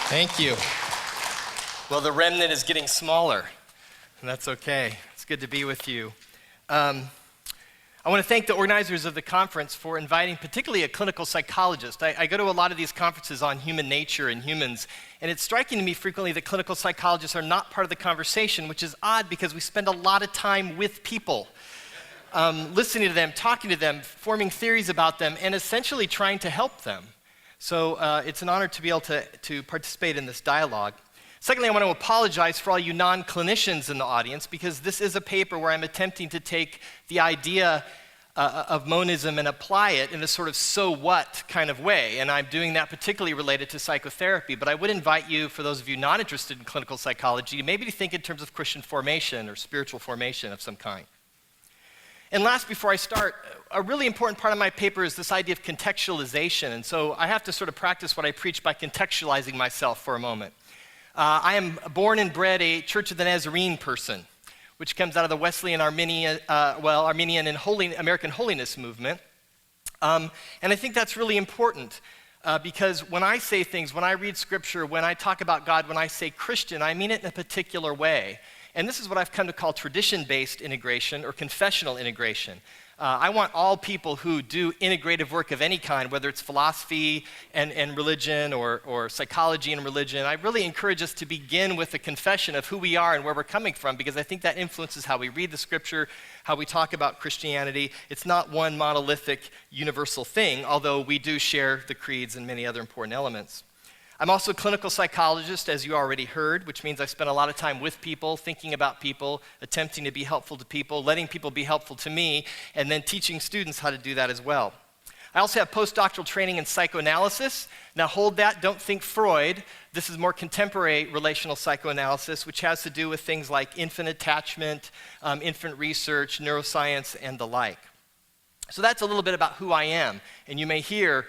Thank you. Well, the remnant is getting smaller, and that's okay. It's good to be with you. I want to thank the organizers of the conference for inviting particularly a clinical psychologist. I go to a lot of these conferences on human nature and humans, and it's striking to me frequently that clinical psychologists are not part of the conversation, which is odd because we spend a lot of time with people, listening to them, talking to them, forming theories about them, and essentially trying to help them. So it's an honor to be able to participate in this dialogue. Secondly, I want to apologize for all you non-clinicians in the audience, because this is a paper where I'm attempting to take the idea of monism and apply it in a sort of so what kind of way, and I'm doing that particularly related to psychotherapy. But I would invite you, for those of you not interested in clinical psychology, maybe to think in terms of Christian formation or spiritual formation of some kind. And last, before I start, a really important part of my paper is this idea of contextualization, and so I have to sort of practice what I preach by contextualizing myself for a moment. I am born and bred a Church of the Nazarene person, which comes out of the Wesleyan Arminian and American holiness movement. And I think that's really important because when I say things, when I read scripture, when I talk about God, when I say Christian, I mean it in a particular way. And this is what I've come to call tradition-based integration or confessional integration. I want all people who do integrative work of any kind, whether it's philosophy and religion or psychology and religion, I really encourage us to begin with a confession of who we are and where we're coming from, because I think that influences how we read the scripture, how we talk about Christianity. It's not one monolithic universal thing, although we do share the creeds and many other important elements. I'm also a clinical psychologist, as you already heard, which means I spend a lot of time with people, thinking about people, attempting to be helpful to people, letting people be helpful to me, and then teaching students how to do that as well. I also have postdoctoral training in psychoanalysis. Now hold that, don't think Freud. This is more contemporary relational psychoanalysis, which has to do with things like infant attachment, infant research, neuroscience, and the like. So that's a little bit about who I am, and you may hear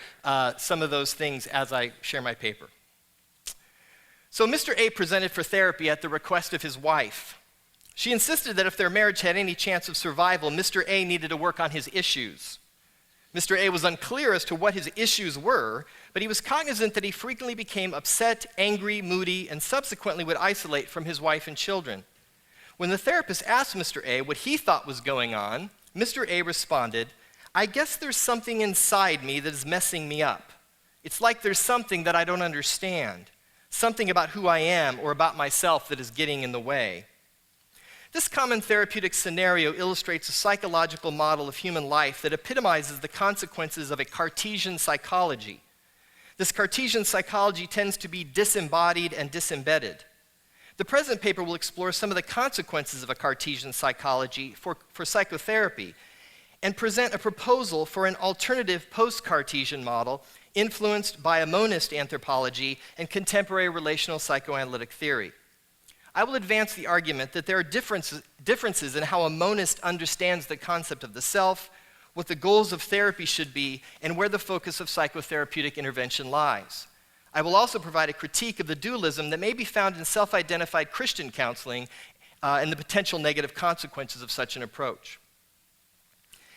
some of those things as I share my paper. So Mr. A presented for therapy at the request of his wife. She insisted that if their marriage had any chance of survival, Mr. A needed to work on his issues. Mr. A was unclear as to what his issues were, but he was cognizant that he frequently became upset, angry, moody, and subsequently would isolate from his wife and children. When the therapist asked Mr. A what he thought was going on, Mr. A responded, "I guess there's something inside me that is messing me up. It's like there's something that I don't understand, something about who I am or about myself that is getting in the way." This common therapeutic scenario illustrates a psychological model of human life that epitomizes the consequences of a Cartesian psychology. This Cartesian psychology tends to be disembodied and disembedded. The present paper will explore some of the consequences of a Cartesian psychology for psychotherapy and present a proposal for an alternative post-Cartesian model influenced by a monist anthropology and contemporary relational psychoanalytic theory. I will advance the argument that there are differences in how a monist understands the concept of the self, what the goals of therapy should be, and where the focus of psychotherapeutic intervention lies. I will also provide a critique of the dualism that may be found in self-identified Christian counseling and the potential negative consequences of such an approach.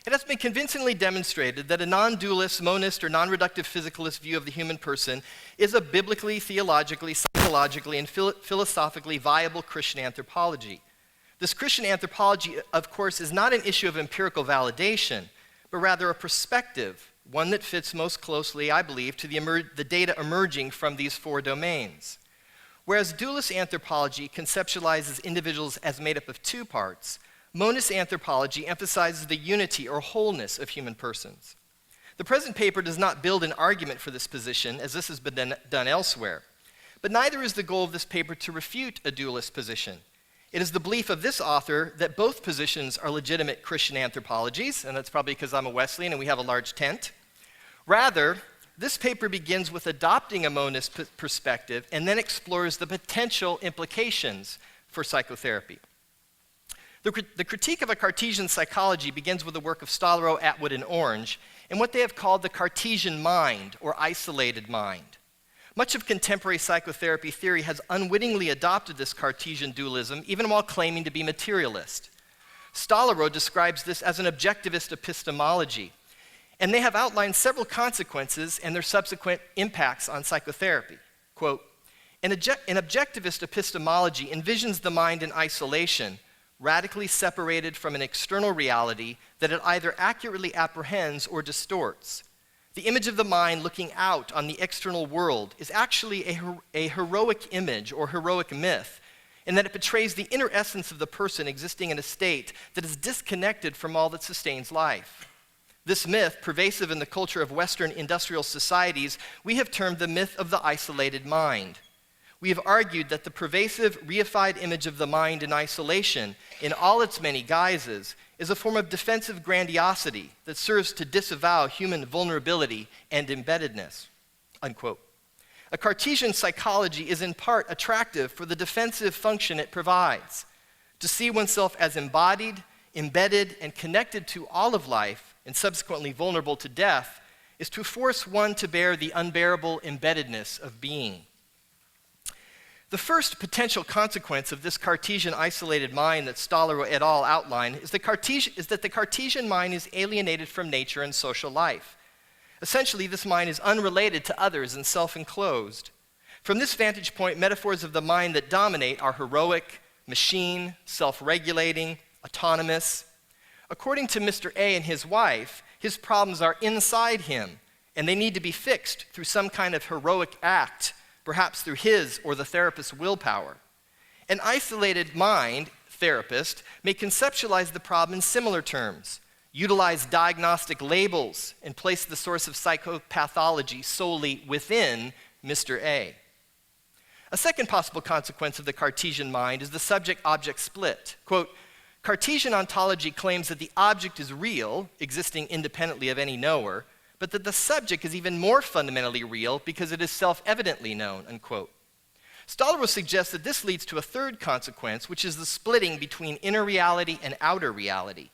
It has been convincingly demonstrated that a non-dualist, monist, or non-reductive physicalist view of the human person is a biblically, theologically, psychologically, and philosophically viable Christian anthropology. This Christian anthropology, of course, is not an issue of empirical validation, but rather a perspective, one that fits most closely, I believe, to the data emerging from these four domains. Whereas dualist anthropology conceptualizes individuals as made up of two parts, monist anthropology emphasizes the unity or wholeness of human persons. The present paper does not build an argument for this position, as this has been done elsewhere. But neither is the goal of this paper to refute a dualist position. It is the belief of this author that both positions are legitimate Christian anthropologies, and that's probably because I'm a Wesleyan and we have a large tent. Rather, this paper begins with adopting a monist perspective and then explores the potential implications for psychotherapy. The critique of a Cartesian psychology begins with the work of Stollerow, Atwood, and Orange, and what they have called the Cartesian mind, or isolated mind. Much of contemporary psychotherapy theory has unwittingly adopted this Cartesian dualism, even while claiming to be materialist. Stollerow describes this as an objectivist epistemology, and they have outlined several consequences and their subsequent impacts on psychotherapy. Quote, An objectivist epistemology envisions the mind in isolation, radically separated from an external reality that it either accurately apprehends or distorts. The image of the mind looking out on the external world is actually a heroic image or heroic myth, in that it betrays the inner essence of the person existing in a state that is disconnected from all that sustains life. This myth, pervasive in the culture of Western industrial societies, we have termed the myth of the isolated mind. We have argued that the pervasive, reified image of the mind in isolation, in all its many guises, is a form of defensive grandiosity that serves to disavow human vulnerability and embeddedness, unquote. A Cartesian psychology is in part attractive for the defensive function it provides. To see oneself as embodied, embedded, and connected to all of life, and subsequently vulnerable to death, is to force one to bear the unbearable embeddedness of being. The first potential consequence of this Cartesian isolated mind that Stollerow et al. Outline is that the Cartesian mind is alienated from nature and social life. Essentially, this mind is unrelated to others and self-enclosed. From this vantage point, metaphors of the mind that dominate are heroic, machine, self-regulating, autonomous. According to Mr. A and his wife, his problems are inside him, and they need to be fixed through some kind of heroic act, perhaps through his or the therapist's willpower. An isolated mind therapist may conceptualize the problem in similar terms, utilize diagnostic labels, and place the source of psychopathology solely within Mr. A. A second possible consequence of the Cartesian mind is the subject-object split. Quote, Cartesian ontology claims that the object is real, existing independently of any knower, but that the subject is even more fundamentally real because it is self-evidently known, unquote. Stollerow suggests that this leads to a third consequence, which is the splitting between inner reality and outer reality.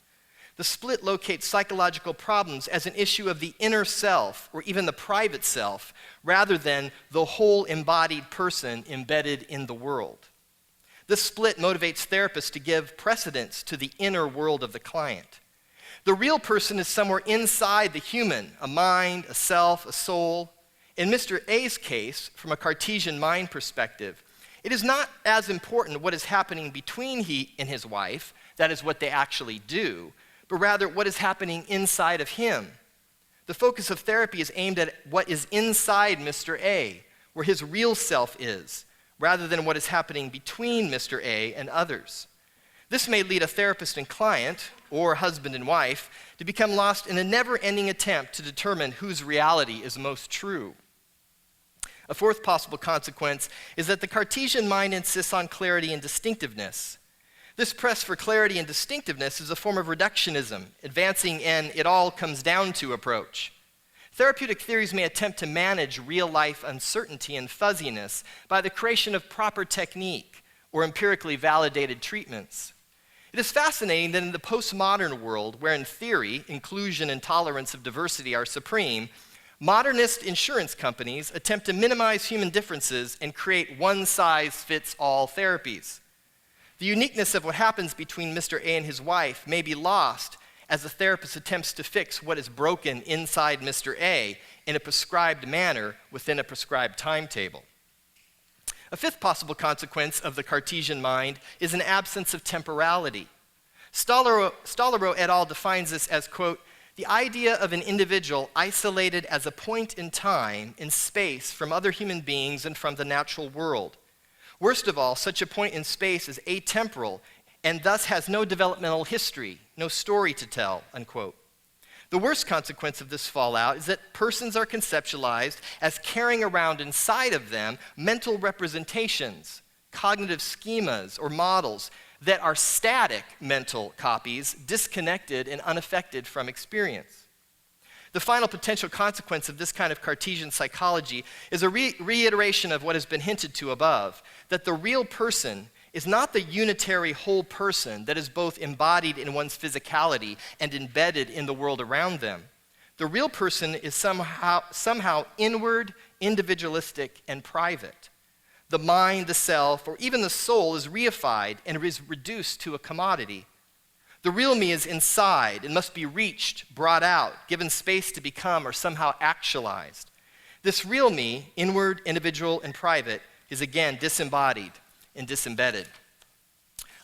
The split locates psychological problems as an issue of the inner self, or even the private self, rather than the whole embodied person embedded in the world. This split motivates therapists to give precedence to the inner world of the client. The real person is somewhere inside the human, a mind, a self, a soul. In Mr. A's case, from a Cartesian mind perspective, it is not as important what is happening between he and his wife, that is what they actually do, but rather what is happening inside of him. The focus of therapy is aimed at what is inside Mr. A, where his real self is, rather than what is happening between Mr. A and others. This may lead a therapist and client, or husband and wife, to become lost in a never-ending attempt to determine whose reality is most true. A fourth possible consequence is that the Cartesian mind insists on clarity and distinctiveness. This press for clarity and distinctiveness is a form of reductionism, advancing an it-all-comes-down-to approach. Therapeutic theories may attempt to manage real-life uncertainty and fuzziness by the creation of proper technique or empirically validated treatments. It is fascinating that in the postmodern world, where in theory, inclusion and tolerance of diversity are supreme, modernist insurance companies attempt to minimize human differences and create one-size-fits-all therapies. The uniqueness of what happens between Mr. A and his wife may be lost as the therapist attempts to fix what is broken inside Mr. A in a prescribed manner within a prescribed timetable. A fifth possible consequence of the Cartesian mind is an absence of temporality. Stollerow et al. Defines this as, quote, the idea of an individual isolated as a point in time, in space, from other human beings and from the natural world. Worst of all, such a point in space is atemporal and thus has no developmental history, no story to tell, unquote. The worst consequence of this fallout is that persons are conceptualized as carrying around inside of them mental representations, cognitive schemas, or models that are static mental copies, disconnected and unaffected from experience. The final potential consequence of this kind of Cartesian psychology is a reiteration of what has been hinted to above, that the real person is not the unitary whole person that is both embodied in one's physicality and embedded in the world around them. The real person is somehow inward, individualistic, and private. The mind, the self, or even the soul is reified and is reduced to a commodity. The real me is inside and must be reached, brought out, given space to become or somehow actualized. This real me, inward, individual, and private, is again disembodied and disembedded.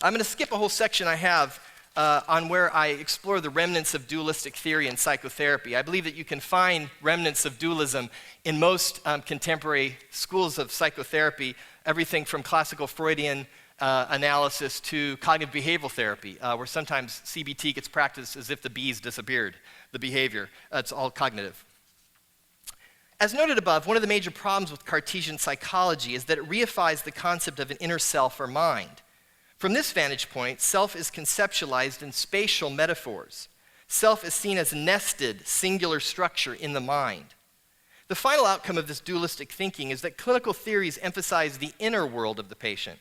I'm going to skip a whole section I have on where I explore the remnants of dualistic theory in psychotherapy. I believe that you can find remnants of dualism in most contemporary schools of psychotherapy, everything from classical Freudian analysis to cognitive behavioral therapy, where sometimes CBT gets practiced as if the B's disappeared, the behavior. It's all cognitive. As noted above, one of the major problems with Cartesian psychology is that it reifies the concept of an inner self or mind. From this vantage point, self is conceptualized in spatial metaphors. Self is seen as a nested, singular structure in the mind. The final outcome of this dualistic thinking is that clinical theories emphasize the inner world of the patient,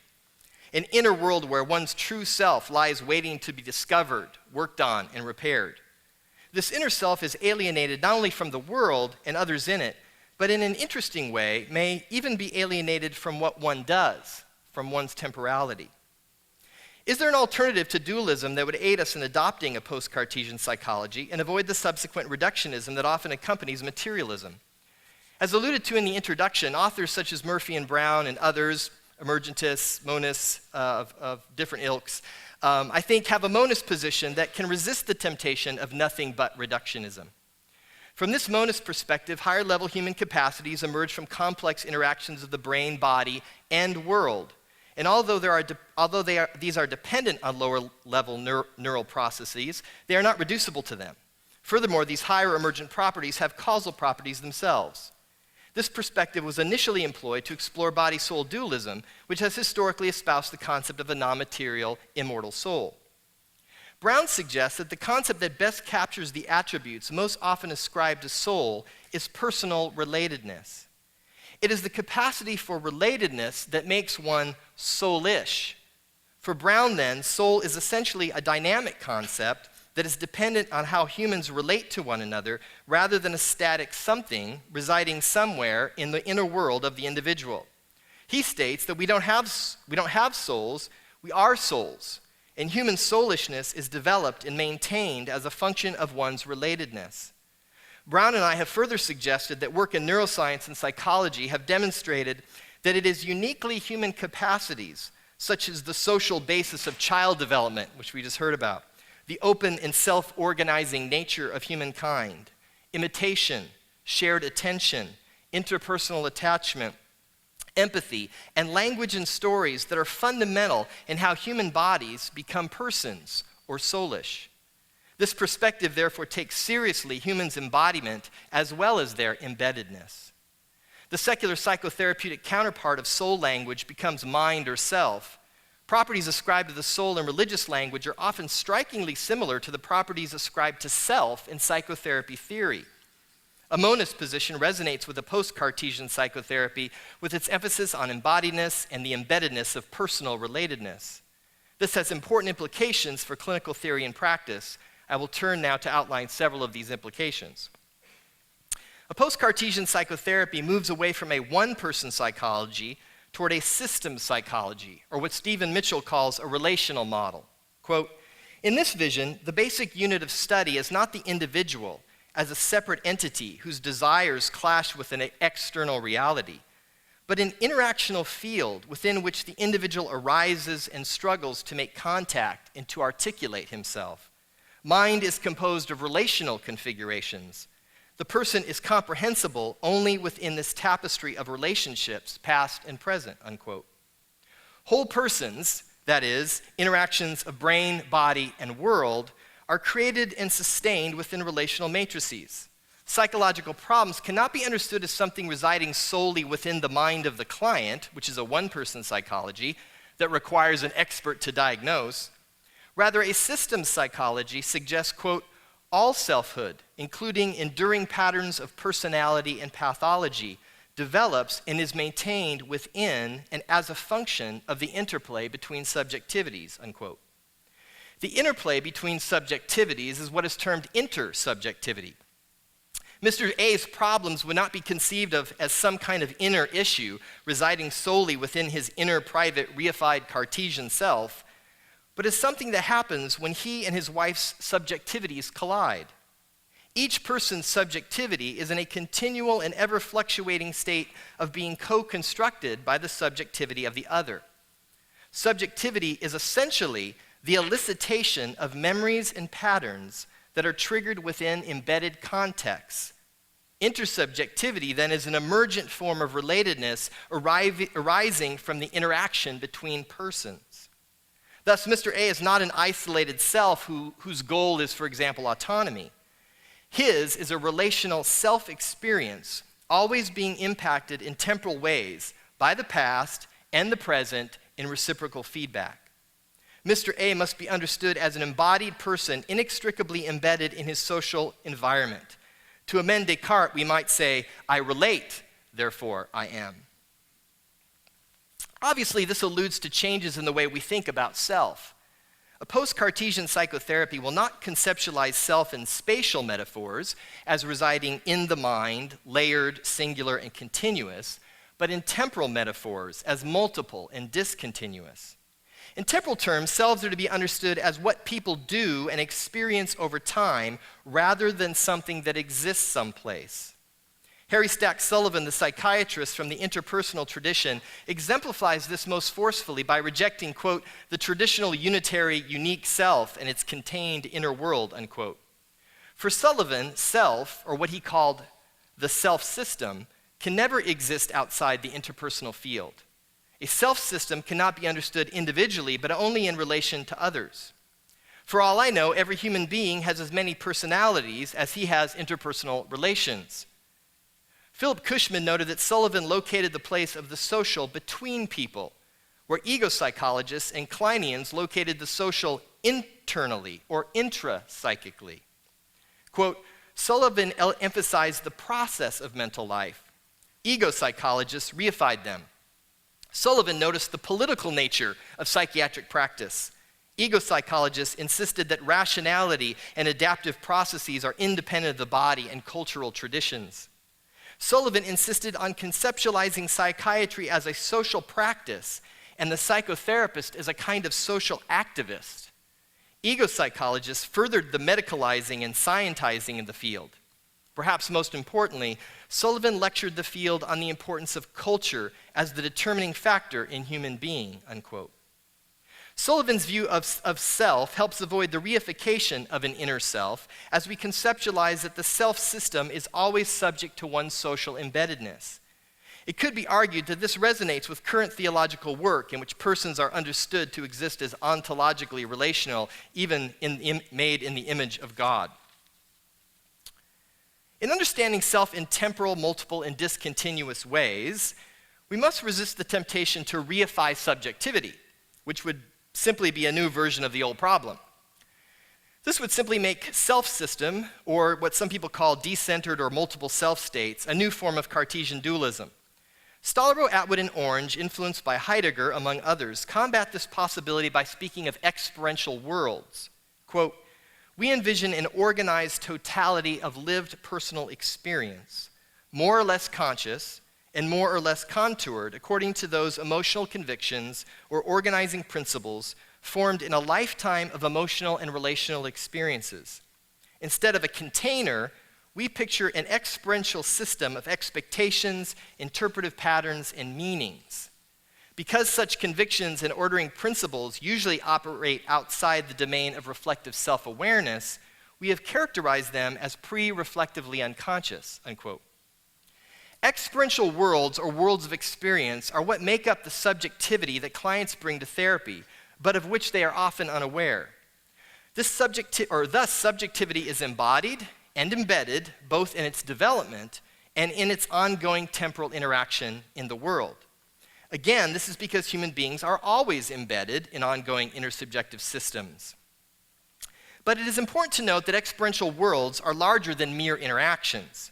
an inner world where one's true self lies waiting to be discovered, worked on, and repaired. This inner self is alienated not only from the world and others in it, but in an interesting way may even be alienated from what one does, from one's temporality. Is there an alternative to dualism that would aid us in adopting a post-Cartesian psychology and avoid the subsequent reductionism that often accompanies materialism? As alluded to in the introduction, authors such as Murphy and Brown and others, emergentists, monists of different ilks, I think have a monist position that can resist the temptation of nothing but reductionism. From this monist perspective, higher level human capacities emerge from complex interactions of the brain, body, and world. And although these are dependent on lower level neural processes, they are not reducible to them. Furthermore, these higher emergent properties have causal properties themselves. This perspective was initially employed to explore body-soul dualism, which has historically espoused the concept of a non-material, immortal soul. Brown suggests that the concept that best captures the attributes most often ascribed to soul is personal relatedness. It is the capacity for relatedness that makes one soulish. For Brown, then, soul is essentially a dynamic concept that is dependent on how humans relate to one another rather than a static something residing somewhere in the inner world of the individual. He states that we don't have souls, we are souls, and human soulishness is developed and maintained as a function of one's relatedness. Brown and I have further suggested that work in neuroscience and psychology have demonstrated that it is uniquely human capacities, such as the social basis of child development, which we just heard about, the open and self-organizing nature of humankind, imitation, shared attention, interpersonal attachment, empathy, and language and stories that are fundamental in how human bodies become persons or soulish. This perspective, therefore, takes seriously humans' embodiment as well as their embeddedness. The secular psychotherapeutic counterpart of soul language becomes mind or self. Properties ascribed to the soul in religious language are often strikingly similar to the properties ascribed to self in psychotherapy theory. A monist position resonates with the post-Cartesian psychotherapy with its emphasis on embodiedness and the embeddedness of personal relatedness. This has important implications for clinical theory and practice. I will turn now to outline several of these implications. A post-Cartesian psychotherapy moves away from a one-person psychology toward a system psychology, or what Stephen Mitchell calls a relational model. Quote, "In this vision, the basic unit of study is not the individual as a separate entity whose desires clash with an external reality, but an interactional field within which the individual arises and struggles to make contact and to articulate himself. Mind is composed of relational configurations. The person is comprehensible only within this tapestry of relationships, past and present," unquote. Whole persons, that is, interactions of brain, body, and world, are created and sustained within relational matrices. Psychological problems cannot be understood as something residing solely within the mind of the client, which is a one-person psychology that requires an expert to diagnose. Rather, a systems psychology suggests, quote, "all selfhood, including enduring patterns of personality and pathology, develops and is maintained within and as a function of the interplay between subjectivities," unquote. The interplay between subjectivities is what is termed intersubjectivity. Mr. A's problems would not be conceived of as some kind of inner issue residing solely within his inner private reified Cartesian self, but as something that happens when he and his wife's subjectivities collide. Each person's subjectivity is in a continual and ever-fluctuating state of being co-constructed by the subjectivity of the other. Subjectivity is essentially the elicitation of memories and patterns that are triggered within embedded contexts. Intersubjectivity, then, is an emergent form of relatedness arising from the interaction between persons. Thus, Mr. A is not an isolated self whose goal is, for example, autonomy. His is a relational self-experience, always being impacted in temporal ways by the past and the present in reciprocal feedback. Mr. A must be understood as an embodied person inextricably embedded in his social environment. To amend Descartes, we might say, I relate, therefore I am. Obviously, this alludes to changes in the way we think about self. A post-Cartesian psychotherapy will not conceptualize self in spatial metaphors as residing in the mind, layered, singular, and continuous, but in temporal metaphors as multiple and discontinuous. In temporal terms, selves are to be understood as what people do and experience over time rather than something that exists someplace. Harry Stack Sullivan, the psychiatrist from the interpersonal tradition, exemplifies this most forcefully by rejecting, quote, the traditional unitary, unique self and its contained inner world, unquote. For Sullivan, self, or what he called the self-system, can never exist outside the interpersonal field. A self-system cannot be understood individually, but only in relation to others. For all I know, every human being has as many personalities as he has interpersonal relations. Philip Cushman noted that Sullivan located the place of the social between people, where ego psychologists and Kleinians located the social internally or intra-psychically. Quote, Sullivan emphasized the process of mental life. Ego psychologists reified them. Sullivan noticed the political nature of psychiatric practice. Ego psychologists insisted that rationality and adaptive processes are independent of the body and cultural traditions. Sullivan insisted on conceptualizing psychiatry as a social practice and the psychotherapist as a kind of social activist. Ego psychologists furthered the medicalizing and scientizing in the field. Perhaps most importantly, Sullivan lectured the field on the importance of culture as the determining factor in human being, unquote. Sullivan's view of self helps avoid the reification of an inner self as we conceptualize that the self system is always subject to one's social embeddedness. It could be argued that this resonates with current theological work in which persons are understood to exist as ontologically relational, even made in the image of God. In understanding self in temporal, multiple, and discontinuous ways, we must resist the temptation to reify subjectivity, which would simply be a new version of the old problem. This would simply make self-system, or what some people call decentered or multiple self-states, a new form of Cartesian dualism. Stollerow, Atwood, and Orange, influenced by Heidegger, among others, combat this possibility by speaking of experiential worlds. Quote, we envision an organized totality of lived personal experience, more or less conscious, and more or less contoured according to those emotional convictions or organizing principles formed in a lifetime of emotional and relational experiences. Instead of a container, we picture an experiential system of expectations, interpretive patterns, and meanings. Because such convictions and ordering principles usually operate outside the domain of reflective self-awareness, we have characterized them as pre-reflectively unconscious, unquote. Experiential worlds, or worlds of experience, are what make up the subjectivity that clients bring to therapy, but of which they are often unaware. Thus, subjectivity is embodied and embedded both in its development and in its ongoing temporal interaction in the world. Again, this is because human beings are always embedded in ongoing intersubjective systems. But it is important to note that experiential worlds are larger than mere interactions.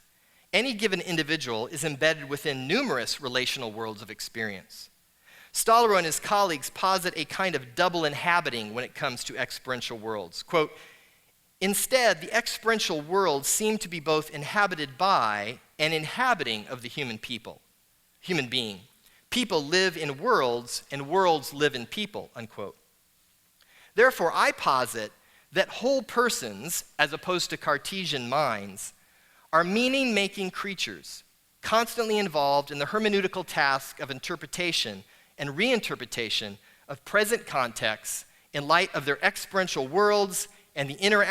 Any given individual is embedded within numerous relational worlds of experience. Stollerow and his colleagues posit a kind of double inhabiting when it comes to experiential worlds. Quote, instead, the experiential worlds seem to be both inhabited by and inhabiting of the human being. People live in worlds, and worlds live in people, unquote. Therefore, I posit that whole persons, as opposed to Cartesian minds, are meaning-making creatures, constantly involved in the hermeneutical task of interpretation and reinterpretation of present contexts in light of their experiential worlds and their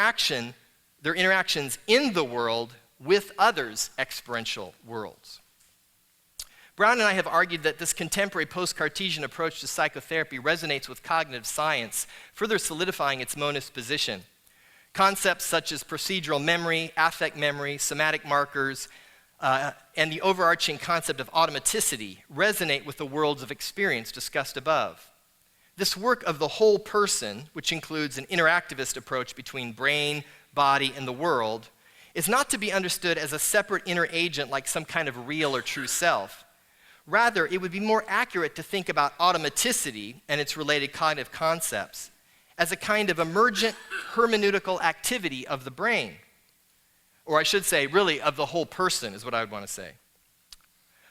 interactions in the world with others' experiential worlds. Brown and I have argued that this contemporary post-Cartesian approach to psychotherapy resonates with cognitive science, further solidifying its monist position. Concepts such as procedural memory, affect memory, somatic markers, and the overarching concept of automaticity resonate with the worlds of experience discussed above. This work of the whole person, which includes an interactivist approach between brain, body, and the world, is not to be understood as a separate inner agent like some kind of real or true self. Rather, it would be more accurate to think about automaticity and its related cognitive concepts as a kind of emergent hermeneutical activity of the brain. Or I should say, really, of the whole person is what I would want to say.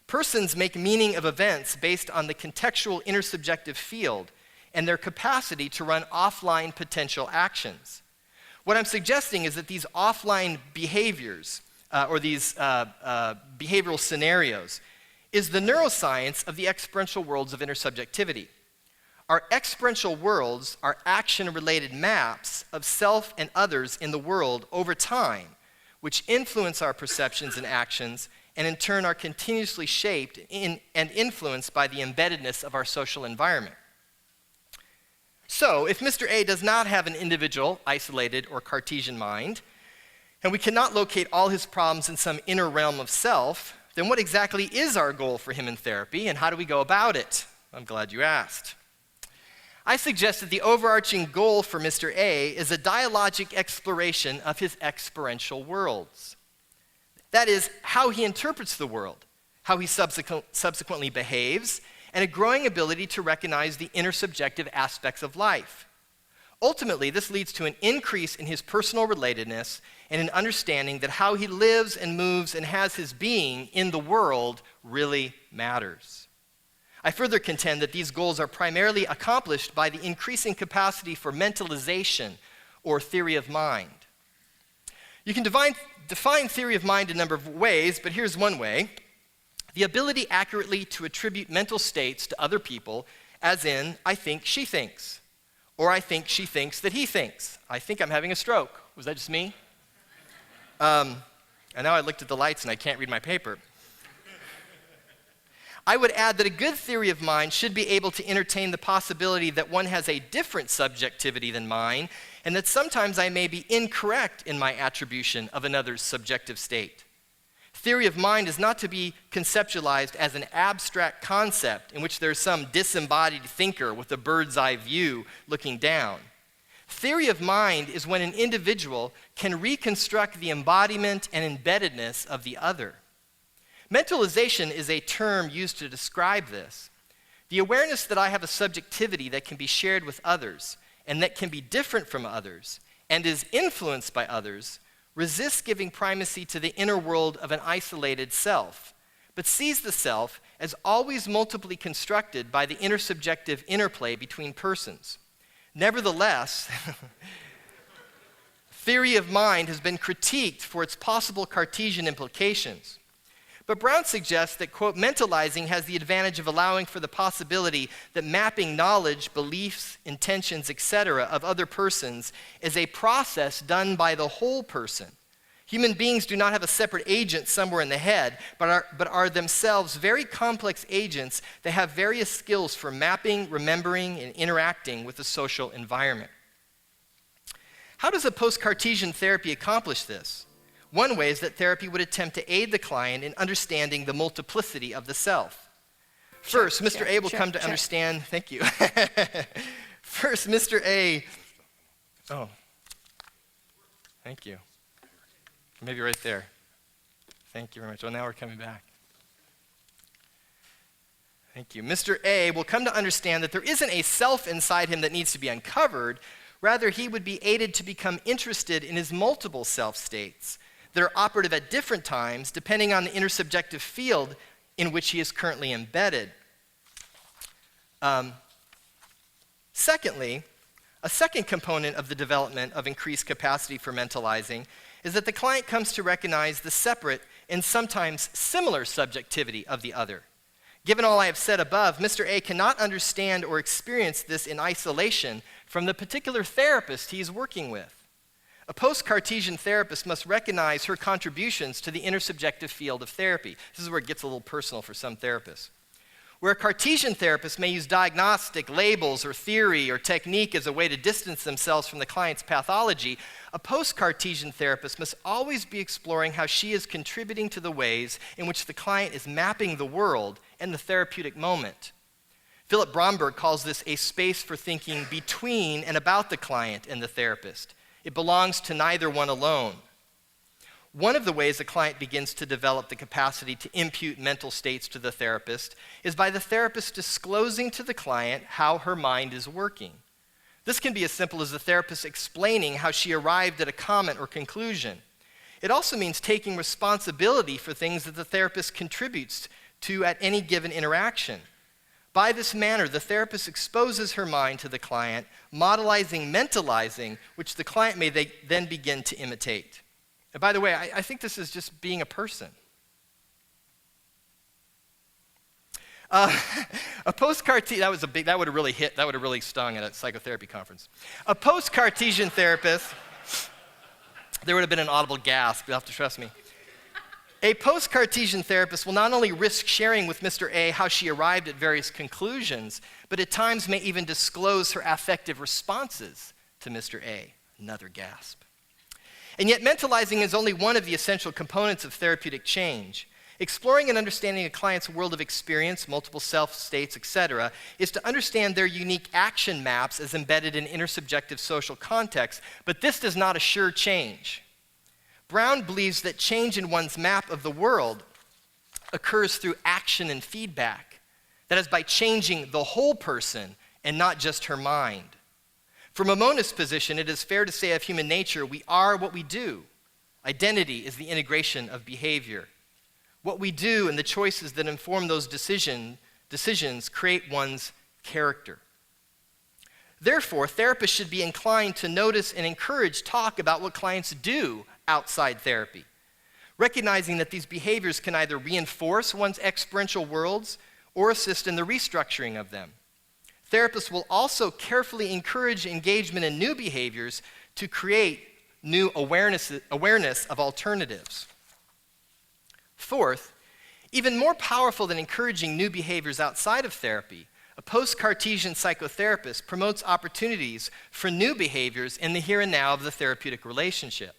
Persons make meaning of events based on the contextual intersubjective field and their capacity to run offline potential actions. What I'm suggesting is that these offline behaviors, or these behavioral scenarios, is the neuroscience of the experiential worlds of intersubjectivity. Our experiential worlds are action-related maps of self and others in the world over time, which influence our perceptions and actions, and in turn are continuously shaped and influenced by the embeddedness of our social environment. So, if Mr. A does not have an individual, isolated, or Cartesian mind, and we cannot locate all his problems in some inner realm of self, then what exactly is our goal for him in therapy, and how do we go about it? I'm glad you asked. I suggest that the overarching goal for Mr. A is a dialogic exploration of his experiential worlds. That is, how he interprets the world, how he subsequently behaves, and a growing ability to recognize the intersubjective aspects of life. Ultimately, this leads to an increase in his personal relatedness and an understanding that how he lives and moves and has his being in the world really matters. I further contend that these goals are primarily accomplished by the increasing capacity for mentalization or theory of mind. You can define theory of mind a number of ways, but here's one way. The ability accurately to attribute mental states to other people, as in, I think she thinks, or I think she thinks that he thinks. I think I'm having a stroke. Was that just me? And now I looked at the lights and I can't read my paper. I would add that a good theory of mind should be able to entertain the possibility that one has a different subjectivity than mine, and that sometimes I may be incorrect in my attribution of another's subjective state. Theory of mind is not to be conceptualized as an abstract concept in which there's some disembodied thinker with a bird's eye view looking down. Theory of mind is when an individual can reconstruct the embodiment and embeddedness of the other. Mentalization is a term used to describe this. The awareness that I have a subjectivity that can be shared with others and that can be different from others and is influenced by others resists giving primacy to the inner world of an isolated self, but sees the self as always multiply constructed by the intersubjective interplay between persons. Nevertheless, theory of mind has been critiqued for its possible Cartesian implications. But Brown suggests that, quote, mentalizing has the advantage of allowing for the possibility that mapping knowledge, beliefs, intentions, etc. of other persons is a process done by the whole person. Human beings do not have a separate agent somewhere in the head, but are themselves very complex agents that have various skills for mapping, remembering, and interacting with the social environment. How does a post-Cartesian therapy accomplish this? One way is that therapy would attempt to aid the client in understanding the multiplicity of the self. First, Mr. A will come to understand, thank you. First, Mr. A, oh, thank you. Maybe right there. Thank you very much. Well, now we're coming back. Thank you. Mr. A will come to understand that there isn't a self inside him that needs to be uncovered. Rather, he would be aided to become interested in his multiple self states that are operative at different times depending on the intersubjective field in which he is currently embedded. Secondly, A second component of the development of increased capacity for mentalizing is that the client comes to recognize the separate and sometimes similar subjectivity of the other. Given all I have said above, Mr. A cannot understand or experience this in isolation from the particular therapist he is working with. A post-Cartesian therapist must recognize her contributions to the intersubjective field of therapy. This is where it gets a little personal for some therapists. Where a Cartesian therapist may use diagnostic labels or theory or technique as a way to distance themselves from the client's pathology, a post-Cartesian therapist must always be exploring how she is contributing to the ways in which the client is mapping the world and the therapeutic moment. Philip Bromberg calls this a space for thinking between and about the client and the therapist. It belongs to neither one alone. One of the ways a client begins to develop the capacity to impute mental states to the therapist is by the therapist disclosing to the client how her mind is working. This can be as simple as the therapist explaining how she arrived at a comment or conclusion. It also means taking responsibility for things that the therapist contributes to at any given interaction. By this manner, the therapist exposes her mind to the client, modelizing, mentalizing, which the client may then begin to imitate. And by the way, I think this is just being a person. A post-Cartesian, that would have really hit, that would have really stung at a psychotherapy conference. A post-Cartesian therapist, there would have been an audible gasp, you'll have to trust me. A post-Cartesian therapist will not only risk sharing with Mr. A how she arrived at various conclusions, but at times may even disclose her affective responses to Mr. A. Another gasp. And yet mentalizing is only one of the essential components of therapeutic change. Exploring and understanding a client's world of experience, multiple self states, etc., is to understand their unique action maps as embedded in intersubjective social context, but this does not assure change. Brown believes that change in one's map of the world occurs through action and feedback. That is, by changing the whole person and not just her mind. From a monist position, it is fair to say of human nature, we are what we do. Identity is the integration of behavior. What we do and the choices that inform those decisions create one's character. Therefore, therapists should be inclined to notice and encourage talk about what clients do outside therapy, recognizing that these behaviors can either reinforce one's experiential worlds or assist in the restructuring of them. Therapists will also carefully encourage engagement in new behaviors to create new awareness of alternatives. Fourth, even more powerful than encouraging new behaviors outside of therapy, a post-Cartesian psychotherapist promotes opportunities for new behaviors in the here and now of the therapeutic relationship.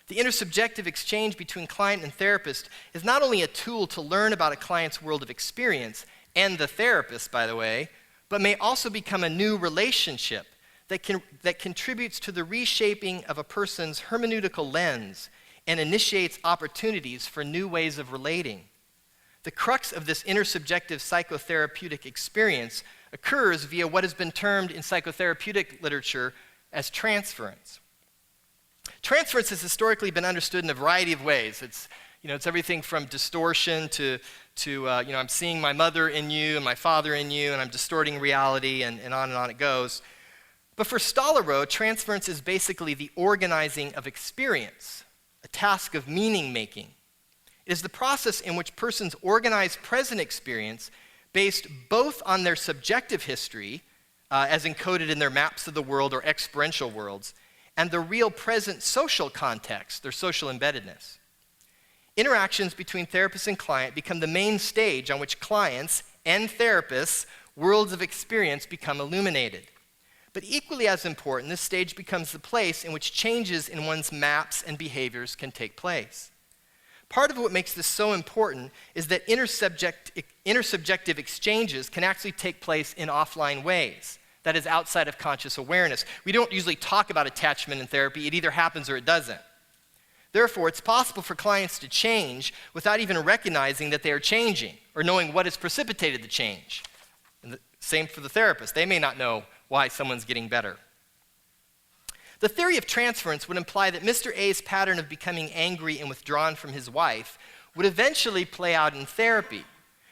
The intersubjective exchange between client and therapist is not only a tool to learn about a client's world of experience, and the therapist, by the way, but may also become a new relationship that contributes to the reshaping of a person's hermeneutical lens and initiates opportunities for new ways of relating. The crux of this intersubjective psychotherapeutic experience occurs via what has been termed in psychotherapeutic literature as transference. Transference has historically been understood in a variety of ways. It's everything from distortion to I'm seeing my mother in you and my father in you, and I'm distorting reality, and on it goes. But for Stollerow, transference is basically the organizing of experience, a task of meaning-making. It is the process in which persons organize present experience based both on their subjective history, as encoded in their maps of the world or experiential worlds, and the real present social context, their social embeddedness. Interactions between therapist and client become the main stage on which clients and therapists' worlds of experience become illuminated. But equally as important, this stage becomes the place in which changes in one's maps and behaviors can take place. Part of what makes this so important is that intersubjective exchanges can actually take place in offline ways, that is, outside of conscious awareness. We don't usually talk about attachment in therapy. It either happens or it doesn't. Therefore, it's possible for clients to change without even recognizing that they are changing or knowing what has precipitated the change. And the same for the therapist. They may not know why someone's getting better. The theory of transference would imply that Mr. A's pattern of becoming angry and withdrawn from his wife would eventually play out in therapy,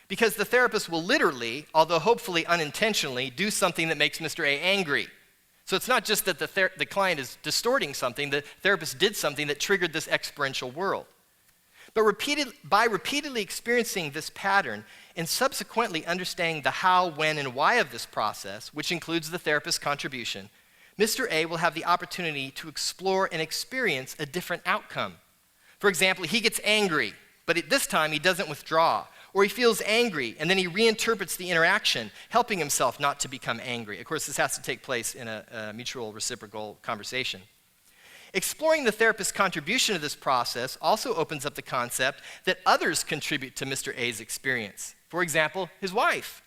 because the therapist will literally, although hopefully unintentionally, do something that makes Mr. A angry. So it's not just that the client is distorting something, the therapist did something that triggered this experiential world. But by repeatedly experiencing this pattern and subsequently understanding the how, when, and why of this process, which includes the therapist's contribution, Mr. A will have the opportunity to explore and experience a different outcome. For example, he gets angry, but this time he doesn't withdraw. Or he feels angry, and then he reinterprets the interaction, helping himself not to become angry. Of course, this has to take place in a mutual reciprocal conversation. Exploring the therapist's contribution to this process also opens up the concept that others contribute to Mr. A's experience. For example, his wife.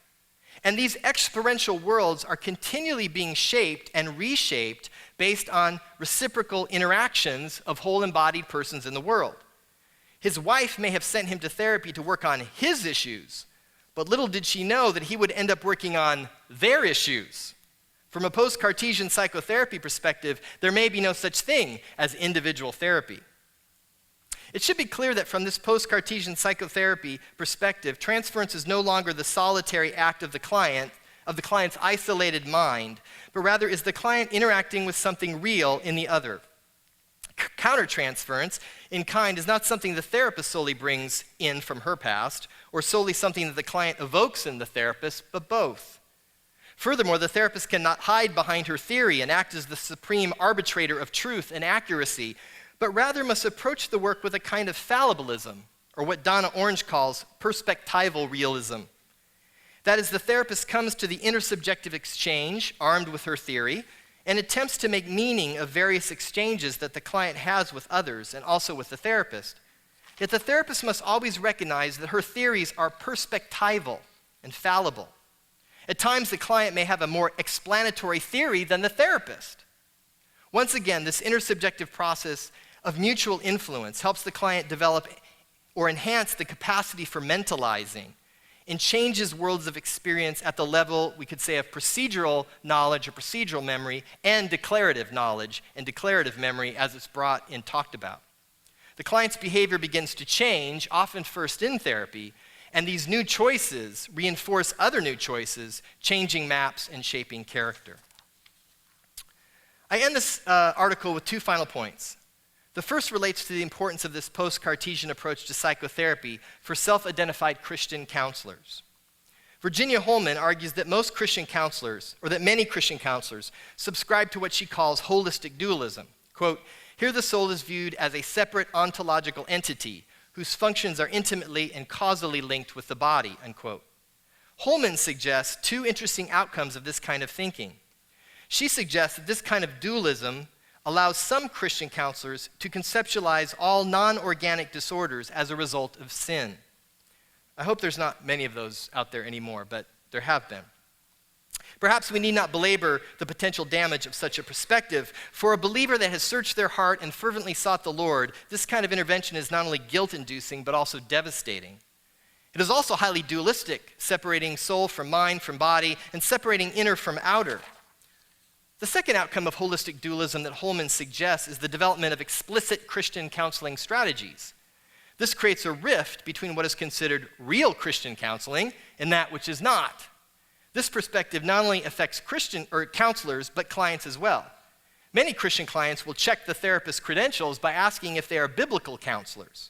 And these experiential worlds are continually being shaped and reshaped based on reciprocal interactions of whole embodied persons in the world. His wife may have sent him to therapy to work on his issues, but little did she know that he would end up working on their issues. From a post-Cartesian psychotherapy perspective, there may be no such thing as individual therapy. It should be clear that from this post-Cartesian psychotherapy perspective, transference is no longer the solitary act of the client's isolated mind, but rather is the client interacting with something real in the other. Countertransference in kind is not something the therapist solely brings in from her past, or solely something that the client evokes in the therapist, but both. Furthermore, the therapist cannot hide behind her theory and act as the supreme arbitrator of truth and accuracy, but rather must approach the work with a kind of fallibilism, or what Donna Orange calls perspectival realism. That is, the therapist comes to the intersubjective exchange, armed with her theory, and attempts to make meaning of various exchanges that the client has with others and also with the therapist. Yet the therapist must always recognize that her theories are perspectival and fallible. At times, the client may have a more explanatory theory than the therapist. Once again, this intersubjective process of mutual influence helps the client develop or enhance the capacity for mentalizing and changes worlds of experience at the level, we could say, of procedural knowledge or procedural memory and declarative knowledge and declarative memory as it's brought and talked about. The client's behavior begins to change, often first in therapy, and these new choices reinforce other new choices, changing maps and shaping character. I end this article with two final points. The first relates to the importance of this post-Cartesian approach to psychotherapy for self-identified Christian counselors. Virginia Holman argues that most Christian counselors, or that many Christian counselors, subscribe to what she calls holistic dualism. Quote, "Here the soul is viewed as a separate ontological entity whose functions are intimately and causally linked with the body," unquote. Holman suggests two interesting outcomes of this kind of thinking. She suggests that this kind of dualism allows some Christian counselors to conceptualize all non-organic disorders as a result of sin. I hope there's not many of those out there anymore, but there have been. Perhaps we need not belabor the potential damage of such a perspective. For a believer that has searched their heart and fervently sought the Lord, this kind of intervention is not only guilt-inducing, but also devastating. It is also highly dualistic, separating soul from mind, from body, and separating inner from outer. The second outcome of holistic dualism that Holman suggests is the development of explicit Christian counseling strategies. This creates a rift between what is considered real Christian counseling and that which is not. This perspective not only affects Christian or counselors, but clients as well. Many Christian clients will check the therapist's credentials by asking if they are biblical counselors.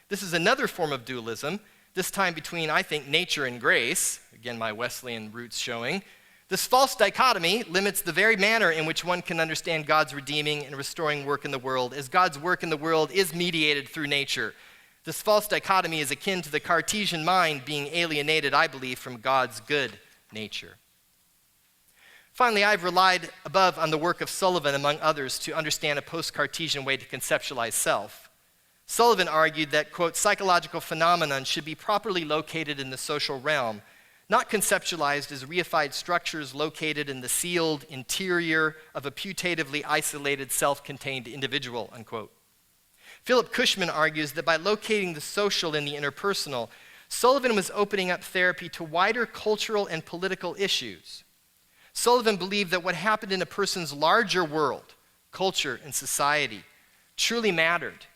This is another form of dualism, this time between, I think, nature and grace, again, my Wesleyan roots showing. This false dichotomy limits the very manner in which one can understand God's redeeming and restoring work in the world, as God's work in the world is mediated through nature. This false dichotomy is akin to the Cartesian mind being alienated, I believe, from God's good nature. Finally, I've relied above on the work of Sullivan, among others, to understand a post-Cartesian way to conceptualize self. Sullivan argued that, quote, "psychological phenomenon should be properly located in the social realm, not conceptualized as reified structures located in the sealed interior of a putatively isolated, self-contained individual," unquote. Philip Cushman argues that by locating the social in the interpersonal, Sullivan was opening up therapy to wider cultural and political issues. Sullivan believed that what happened in a person's larger world, culture and society, truly mattered,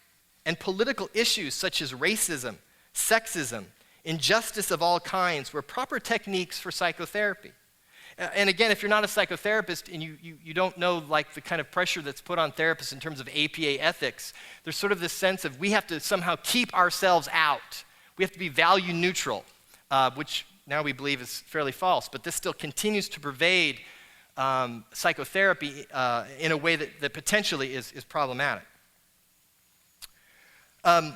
and political issues such as racism, sexism, injustice of all kinds were proper techniques for psychotherapy. And again, if you're not a psychotherapist and you don't know like the kind of pressure that's put on therapists in terms of APA ethics, there's sort of this sense of we have to somehow keep ourselves out. We have to be value neutral, which now we believe is fairly false, but this still continues to pervade psychotherapy in a way that potentially is problematic.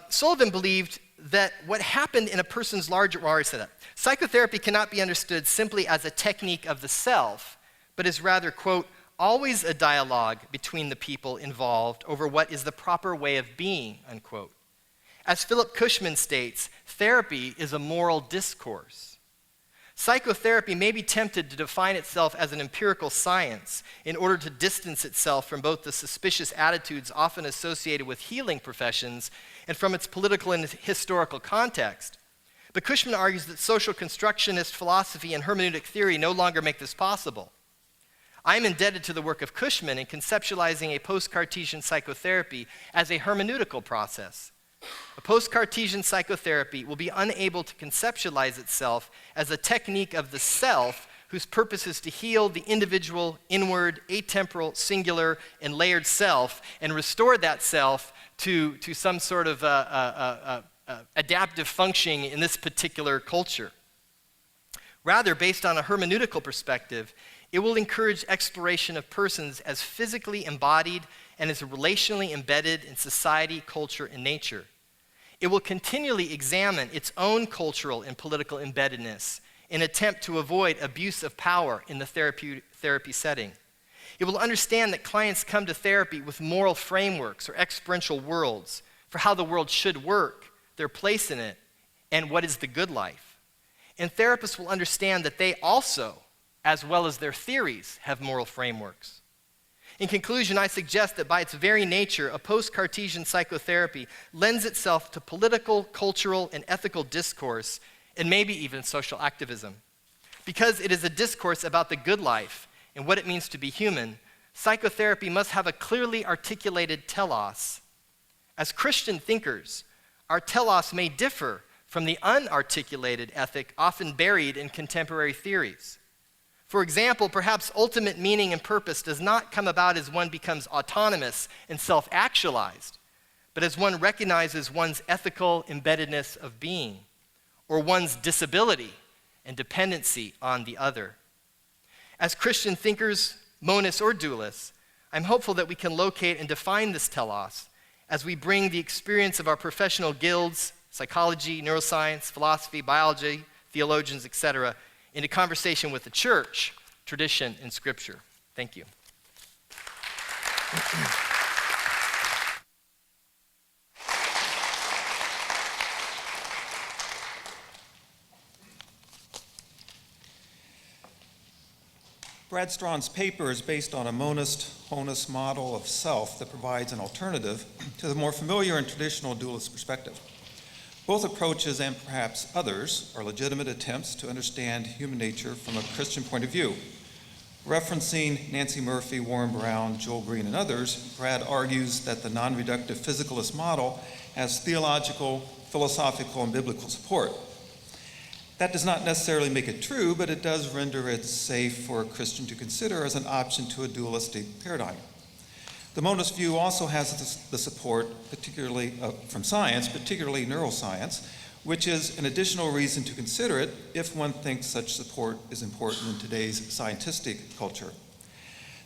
Sullivan believed that what happened in a person's larger, well, I already said that. Psychotherapy cannot be understood simply as a technique of the self, but is rather, quote, always a dialogue between the people involved over what is the proper way of being, unquote. As Philip Cushman states, therapy is a moral discourse. Psychotherapy may be tempted to define itself as an empirical science in order to distance itself from both the suspicious attitudes often associated with healing professions and from its political and historical context. But Cushman argues that social constructionist philosophy and hermeneutic theory no longer make this possible. I am indebted to the work of Cushman in conceptualizing a post-Cartesian psychotherapy as a hermeneutical process. A post-Cartesian psychotherapy will be unable to conceptualize itself as a technique of the self whose purpose is to heal the individual, inward, atemporal, singular, and layered self and restore that self to some sort of adaptive functioning in this particular culture. Rather, based on a hermeneutical perspective, it will encourage exploration of persons as physically embodied and is relationally embedded in society, culture, and nature. It will continually examine its own cultural and political embeddedness in an attempt to avoid abuse of power in the therapy setting. It will understand that clients come to therapy with moral frameworks or experiential worlds for how the world should work, their place in it, and what is the good life. And therapists will understand that they also, as well as their theories, have moral frameworks. In conclusion, I suggest that by its very nature, a post-Cartesian psychotherapy lends itself to political, cultural, and ethical discourse, and maybe even social activism. Because it is a discourse about the good life and what it means to be human, psychotherapy must have a clearly articulated telos. As Christian thinkers, our telos may differ from the unarticulated ethic often buried in contemporary theories. For example, perhaps ultimate meaning and purpose does not come about as one becomes autonomous and self-actualized, but as one recognizes one's ethical embeddedness of being, or one's disability and dependency on the other. As Christian thinkers, monists, or dualists, I'm hopeful that we can locate and define this telos as we bring the experience of our professional guilds, psychology, neuroscience, philosophy, biology, theologians, etc., into conversation with the church, tradition, and scripture. Thank you. Brad Strawn's paper is based on a monist-honist model of self that provides an alternative to the more familiar and traditional dualist perspective. Both approaches, and perhaps others, are legitimate attempts to understand human nature from a Christian point of view. Referencing Nancy Murphy, Warren Brown, Joel Green, and others, Brad argues that the non-reductive physicalist model has theological, philosophical, and biblical support. That does not necessarily make it true, but it does render it safe for a Christian to consider as an option to a dualistic paradigm. The monist view also has the support, particularly from science, particularly neuroscience, which is an additional reason to consider it if one thinks such support is important in today's scientific culture.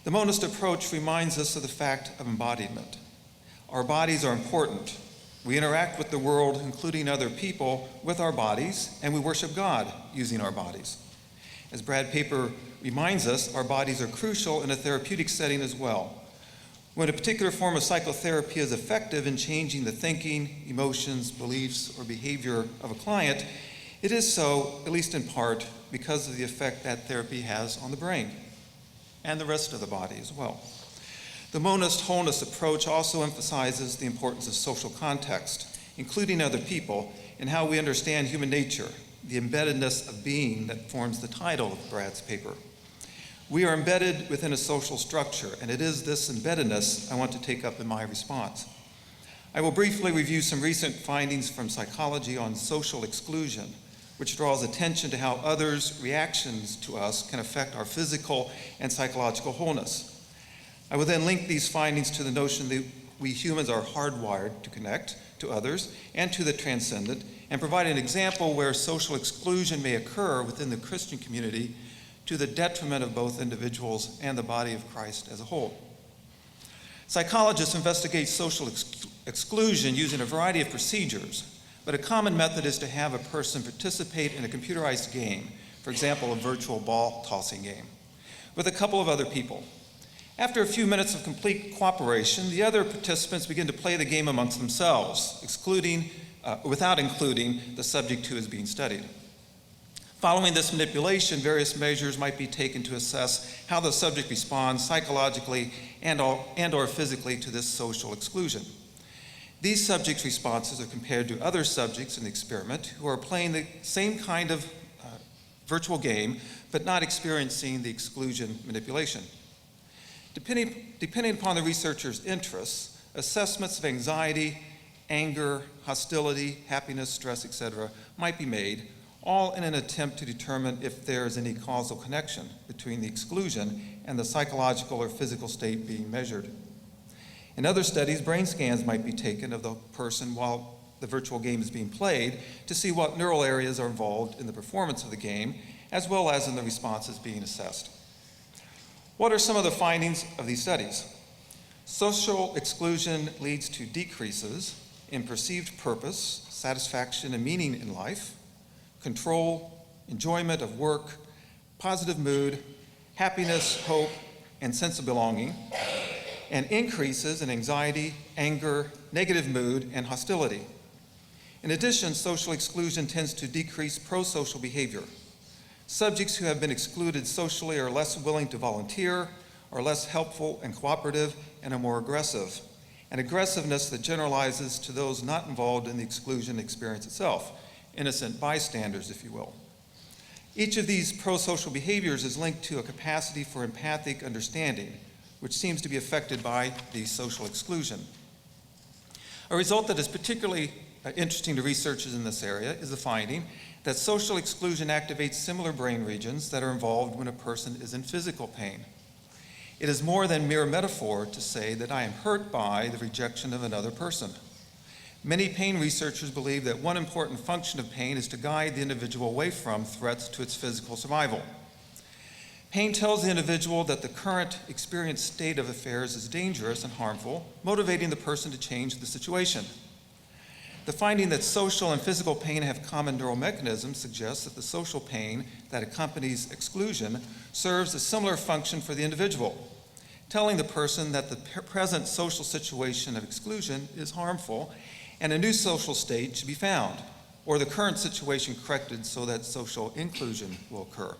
The monist approach reminds us of the fact of embodiment. Our bodies are important. We interact with the world, including other people, with our bodies, and we worship God using our bodies. As Brad Paper reminds us, our bodies are crucial in a therapeutic setting as well. When a particular form of psychotherapy is effective in changing the thinking, emotions, beliefs, or behavior of a client, it is so, at least in part, because of the effect that therapy has on the brain and the rest of the body as well. The monist-honist approach also emphasizes the importance of social context, including other people, and how we understand human nature, the embeddedness of being that forms the title of Brad's paper. We are embedded within a social structure, and it is this embeddedness I want to take up in my response. I will briefly review some recent findings from psychology on social exclusion, which draws attention to how others' reactions to us can affect our physical and psychological wholeness. I will then link these findings to the notion that we humans are hardwired to connect to others and to the transcendent, and provide an example where social exclusion may occur within the Christian community to the detriment of both individuals and the body of Christ as a whole. Psychologists investigate social exclusion using a variety of procedures, but a common method is to have a person participate in a computerized game, for example, a virtual ball tossing game, with a couple of other people. After a few minutes of complete cooperation, the other participants begin to play the game amongst themselves, without including the subject who is being studied. Following this manipulation, various measures might be taken to assess how the subject responds psychologically and/or physically to this social exclusion. These subjects' responses are compared to other subjects in the experiment who are playing the same kind of virtual game, but not experiencing the exclusion manipulation. Depending upon the researcher's interests, assessments of anxiety, anger, hostility, happiness, stress, etc., might be made, all in an attempt to determine if there is any causal connection between the exclusion and the psychological or physical state being measured. In other studies, brain scans might be taken of the person while the virtual game is being played to see what neural areas are involved in the performance of the game, as well as in the responses being assessed. What are some of the findings of these studies? Social exclusion leads to decreases in perceived purpose, satisfaction, and meaning in life, control, enjoyment of work, positive mood, happiness, hope, and sense of belonging, and increases in anxiety, anger, negative mood, and hostility. In addition, social exclusion tends to decrease pro-social behavior. Subjects who have been excluded socially are less willing to volunteer, are less helpful and cooperative, and are more aggressive. An aggressiveness that generalizes to those not involved in the exclusion experience itself, innocent bystanders, if you will. Each of these pro-social behaviors is linked to a capacity for empathic understanding, which seems to be affected by the social exclusion. A result that is particularly interesting to researchers in this area is the finding that social exclusion activates similar brain regions that are involved when a person is in physical pain. It is more than mere metaphor to say that I am hurt by the rejection of another person. Many pain researchers believe that one important function of pain is to guide the individual away from threats to its physical survival. Pain tells the individual that the current experienced state of affairs is dangerous and harmful, motivating the person to change the situation. The finding that social and physical pain have common neural mechanisms suggests that the social pain that accompanies exclusion serves a similar function for the individual, telling the person that the present social situation of exclusion is harmful and a new social state should be found, or the current situation corrected so that social inclusion will occur.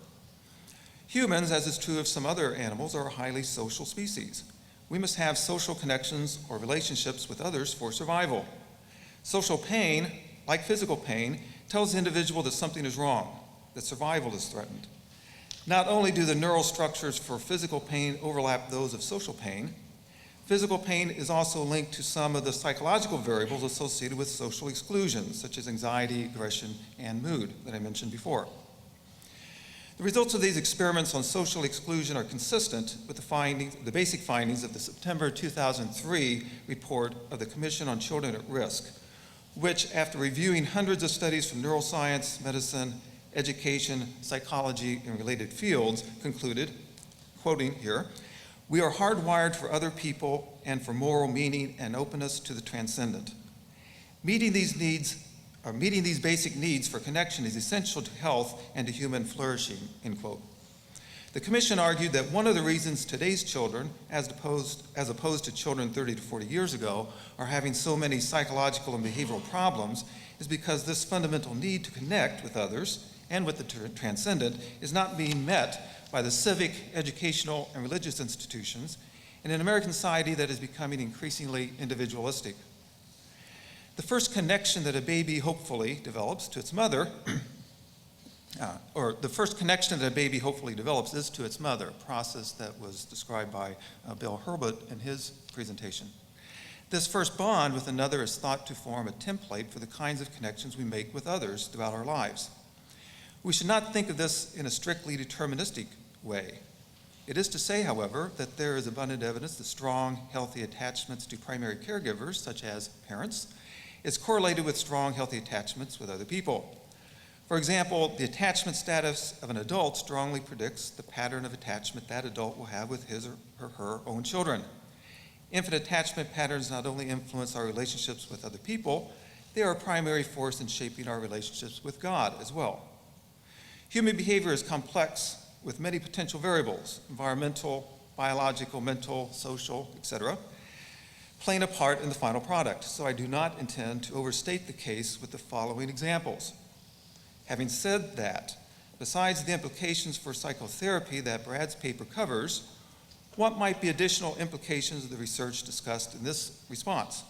Humans, as is true of some other animals, are a highly social species. We must have social connections or relationships with others for survival. Social pain, like physical pain, tells the individual that something is wrong, that survival is threatened. Not only do the neural structures for physical pain overlap those of social pain, physical pain is also linked to some of the psychological variables associated with social exclusion, such as anxiety, aggression, and mood that I mentioned before. The results of these experiments on social exclusion are consistent with the basic findings of the September 2003 report of the Commission on Children at Risk, which, after reviewing hundreds of studies from neuroscience, medicine, education, psychology, and related fields, concluded, quoting here, "We are hardwired for other people and for moral meaning and openness to the transcendent. Meeting these basic needs for connection is essential to health and to human flourishing," end quote. The Commission argued that one of the reasons today's children, as opposed to children 30 to 40 years ago, are having so many psychological and behavioral problems is because this fundamental need to connect with others and with the transcendent is not being met by the civic, educational, and religious institutions in an American society that is becoming increasingly individualistic. The first connection that a baby hopefully develops to its mother is to its mother, a process that was described by Bill Herbert in his presentation. This first bond with another is thought to form a template for the kinds of connections we make with others throughout our lives. We should not think of this in a strictly deterministic way. It is to say, however, that there is abundant evidence that strong, healthy attachments to primary caregivers, such as parents, is correlated with strong, healthy attachments with other people. For example, the attachment status of an adult strongly predicts the pattern of attachment that adult will have with his or her own children. Infant attachment patterns not only influence our relationships with other people, they are a primary force in shaping our relationships with God as well. Human behavior is complex with many potential variables, environmental, biological, mental, social, etc., playing a part in the final product. So I do not intend to overstate the case with the following examples. Having said that, besides the implications for psychotherapy that Brad's paper covers, what might be additional implications of the research discussed in this response?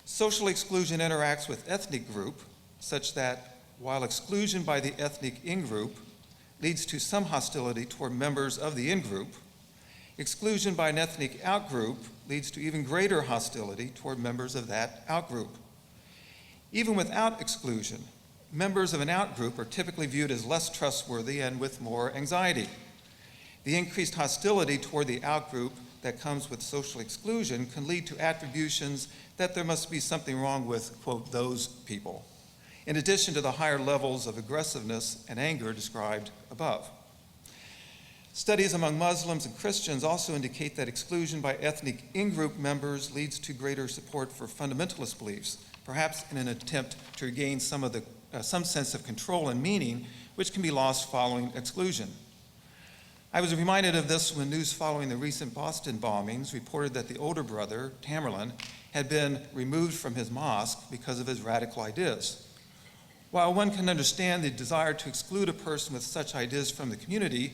Social exclusion interacts with ethnic group such that while exclusion by the ethnic in-group leads to some hostility toward members of the in-group, exclusion by an ethnic out-group leads to even greater hostility toward members of that out-group. Even without exclusion, members of an out-group are typically viewed as less trustworthy and with more anxiety. The increased hostility toward the out-group that comes with social exclusion can lead to attributions that there must be something wrong with, quote, those people, in addition to the higher levels of aggressiveness and anger described above. Studies among Muslims and Christians also indicate that exclusion by ethnic in-group members leads to greater support for fundamentalist beliefs, perhaps in an attempt to regain some sense of control and meaning, which can be lost following exclusion. I was reminded of this when news following the recent Boston bombings reported that the older brother, Tamerlan, had been removed from his mosque because of his radical ideas. While one can understand the desire to exclude a person with such ideas from the community,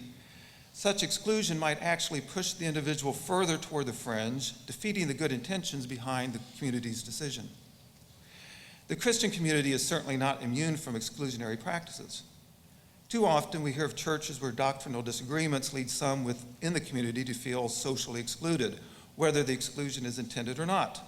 such exclusion might actually push the individual further toward the fringe, defeating the good intentions behind the community's decision. The Christian community is certainly not immune from exclusionary practices. Too often we hear of churches where doctrinal disagreements lead some within the community to feel socially excluded, whether the exclusion is intended or not.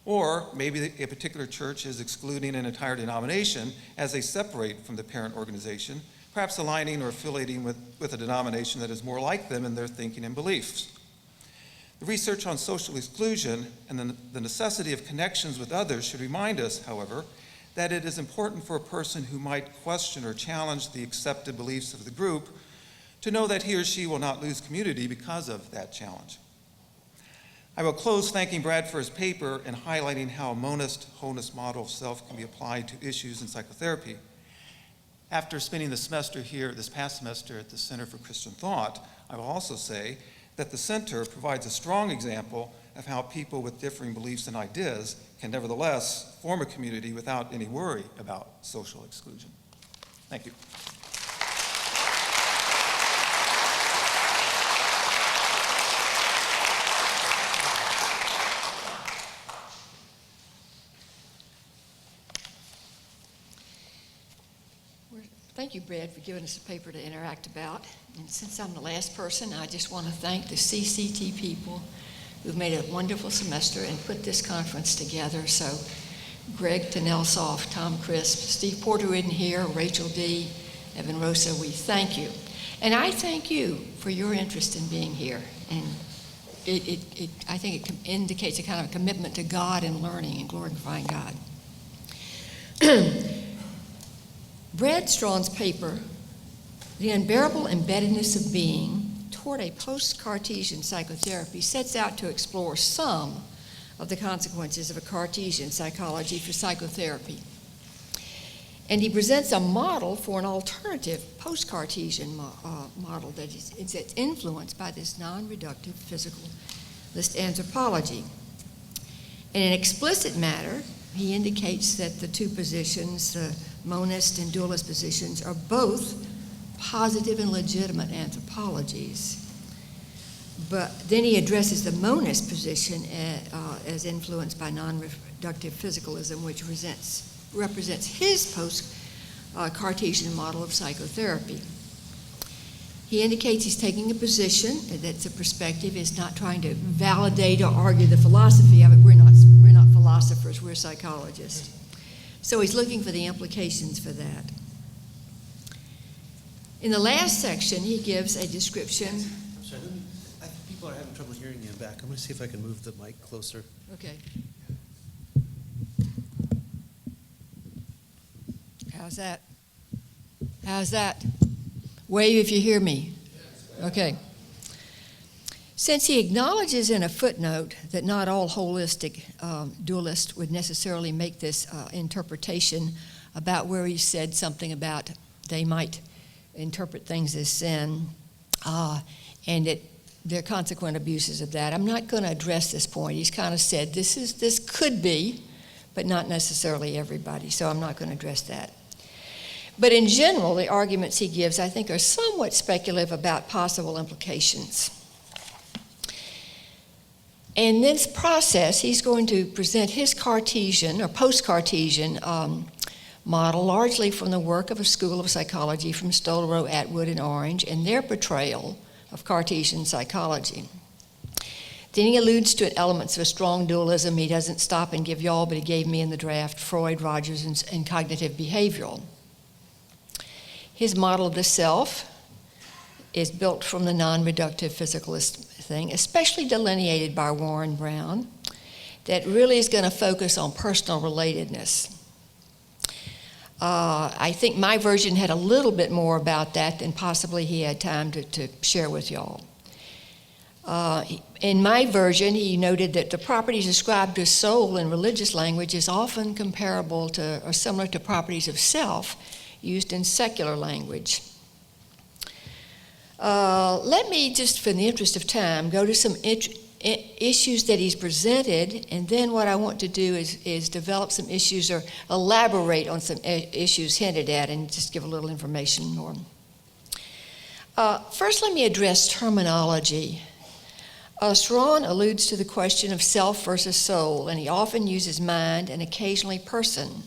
Or maybe a particular church is excluding an entire denomination as they separate from the parent organization, perhaps aligning or affiliating with a denomination that is more like them in their thinking and beliefs. The research on social exclusion and the necessity of connections with others should remind us, however, that it is important for a person who might question or challenge the accepted beliefs of the group to know that he or she will not lose community because of that challenge. I will close thanking Brad for his paper and highlighting how a monist, wholeness model of self can be applied to issues in psychotherapy. After spending the semester here, this past semester at the Center for Christian Thought, I will also say that the center provides a strong example of how people with differing beliefs and ideas can nevertheless form a community without any worry about social exclusion. Thank you. Thank you, Brad, for giving us a paper to interact about. And since I'm the last person, I just want to thank the CCT people who've made a wonderful semester and put this conference together. So Greg Tenelsoff, Tom Crisp, Steve Porter isn't here, Rachel D., Evan Rosa, we thank you. And I thank you for your interest in being here. And I think it indicates a kind of commitment to God and learning and glorifying God. Brad Strawn's paper, The Unbearable Embeddedness of Being Toward a Post-Cartesian Psychotherapy, sets out to explore some of the consequences of a Cartesian psychology for psychotherapy. And he presents a model for an alternative post-Cartesian model that is influenced by this non-reductive physicalist anthropology. In an explicit matter, he indicates that the two positions, the monist and dualist positions, are both positive and legitimate anthropologies. But then he addresses the monist position as influenced by non-reductive physicalism, which represents his post-Cartesian model of psychotherapy. He indicates he's taking a position that's a perspective, is not trying to validate or argue the philosophy of it. We're not philosophers, we're psychologists. So he's looking for the implications for that. In the last section, he gives a description. I'm sorry, people are having trouble hearing you in back. I'm going to see if I can move the mic closer. Okay. How's that? How's that? Wave if you hear me. Okay. Since he acknowledges in a footnote that not all holistic dualists would necessarily make this interpretation about where he said something about they might interpret things as sin, and that there are consequent abuses of that, I'm not going to address this point. He's kind of said this could be, but not necessarily everybody, so I'm not going to address that. But in general, the arguments he gives, I think, are somewhat speculative about possible implications. In this process, he's going to present his Cartesian or Post-Cartesian model, largely from the work of a school of psychology from Stolorow, Atwood, and Orange, and their portrayal of Cartesian psychology. Then he alludes to elements of a strong dualism. He doesn't stop and give y'all, but he gave me in the draft Freud, Rogers, and cognitive behavioral. His model of the self is built from the non-reductive physicalist thing, especially delineated by Warren Brown, that really is going to focus on personal relatedness. I think my version had a little bit more about that than possibly he had time to share with y'all. In my version, he noted that the properties ascribed to soul in religious language is often comparable to or similar to properties of self used in secular language. Let me just, for the interest of time, go to some issues that he's presented, and then what I want to do is develop some issues or elaborate on some issues hinted at and just give a little information more. First, let me address terminology. Strawn alludes to the question of self versus soul, and he often uses mind and occasionally person.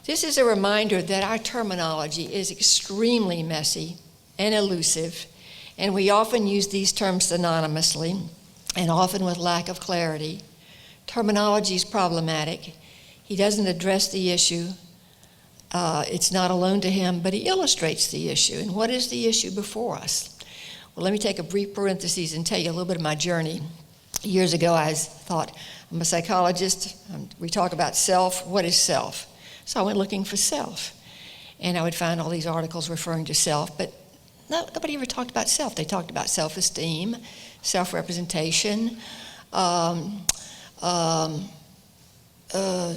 This is a reminder that our terminology is extremely messy and elusive, and we often use these terms synonymously and often with lack of clarity. Terminology is problematic. He doesn't address the issue. It's not alone to him, but he illustrates the issue. And what is the issue before us? Well, let me take a brief parenthesis and tell you a little bit of my journey. Years ago, I thought, I'm a psychologist. We talk about self. What is self? So I went looking for self. And I would find all these articles referring to self, but nobody ever talked about self. They talked about self-esteem, self-representation,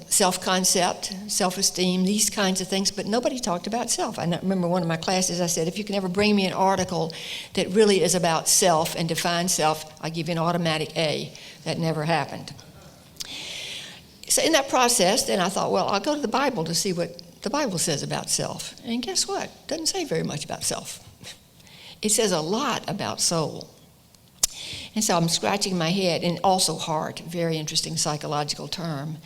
self-concept, self-esteem, these kinds of things, but nobody talked about self. I remember one of my classes, I said, if you can ever bring me an article that really is about self and defines self, I'll give you an automatic A. That never happened. So in that process, then I thought, well, I'll go to the Bible to see what the Bible says about self. And guess what? It doesn't say very much about self. It says a lot about soul. And so I'm scratching my head, and also heart, very interesting psychological term.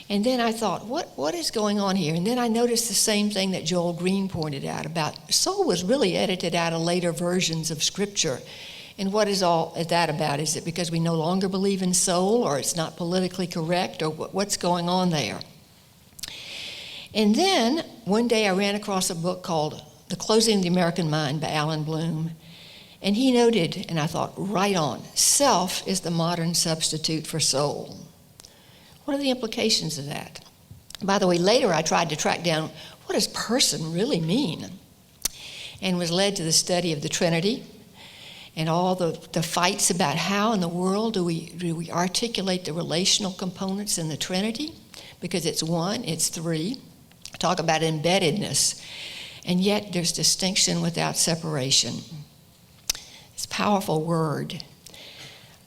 And then I thought, what is going on here? And then I noticed the same thing that Joel Green pointed out about soul was really edited out of later versions of Scripture. And what is all that about? Is it because we no longer believe in soul, or it's not politically correct, or what's going on there? And then one day I ran across a book called The Closing of the American Mind by Alan Bloom. And he noted, and I thought, right on, self is the modern substitute for soul. What are the implications of that? By the way, later I tried to track down what does person really mean, and was led to the study of the Trinity and all the fights about how in the world do we articulate the relational components in the Trinity, because it's one, it's three. Talk about embeddedness, and yet there's distinction without separation. It's a powerful word.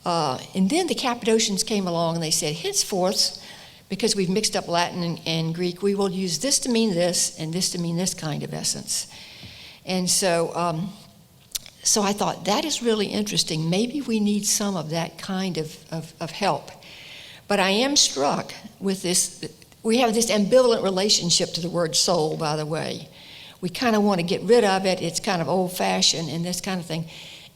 And then the Cappadocians came along and they said, henceforth, because we've mixed up Latin and Greek, we will use this to mean this and this to mean this kind of essence. And so I thought, that is really interesting. Maybe we need some of that kind of help. But I am struck with this. We have this ambivalent relationship to the word soul, by the way. We kind of want to get rid of it. It's kind of old-fashioned and this kind of thing.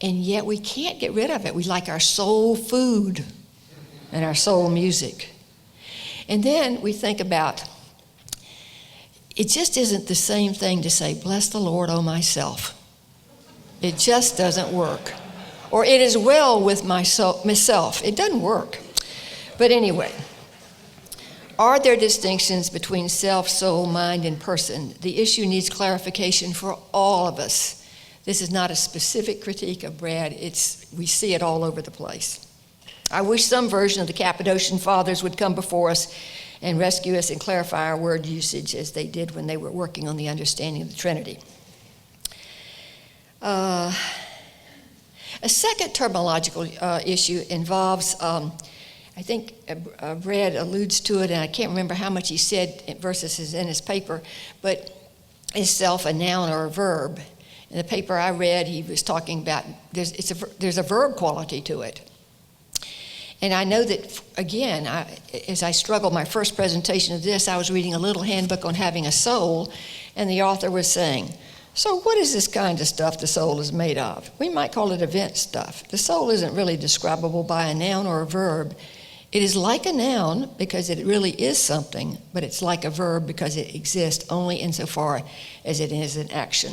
And yet we can't get rid of it. We like our soul food and our soul music. And then we think about, it just isn't the same thing to say, bless the Lord, O myself. It just doesn't work. Or it is well with myself. It doesn't work. But anyway, are there distinctions between self, soul, mind, and person? The issue needs clarification for all of us. This is not a specific critique of Brad. We see it all over the place. I wish some version of the Cappadocian Fathers would come before us and rescue us and clarify our word usage as they did when they were working on the understanding of the Trinity. A second terminological issue involves, I think Brad alludes to it, and I can't remember how much he said versus in his paper, but is self a noun or a verb? In the paper I read, he was talking about there's a verb quality to it. And I know that, again, as I struggled my first presentation of this, I was reading a little handbook on having a soul, and the author was saying, so what is this kind of stuff the soul is made of? We might call it event stuff. The soul isn't really describable by a noun or a verb. It is like a noun because it really is something, but it's like a verb because it exists only insofar as it is an action.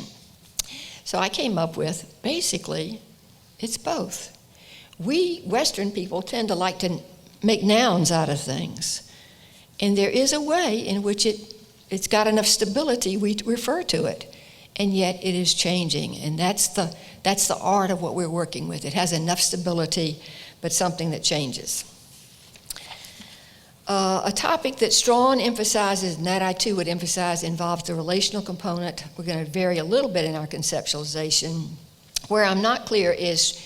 So I came up with, basically, it's both. We Western people tend to like to make nouns out of things. And there is a way in which it's got enough stability, we refer to it. And yet it is changing. And that's the art of what we're working with. It has enough stability, but something that changes. A topic that Strawn emphasizes, and that I too would emphasize, involves the relational component. We're going to vary a little bit in our conceptualization. Where I'm not clear is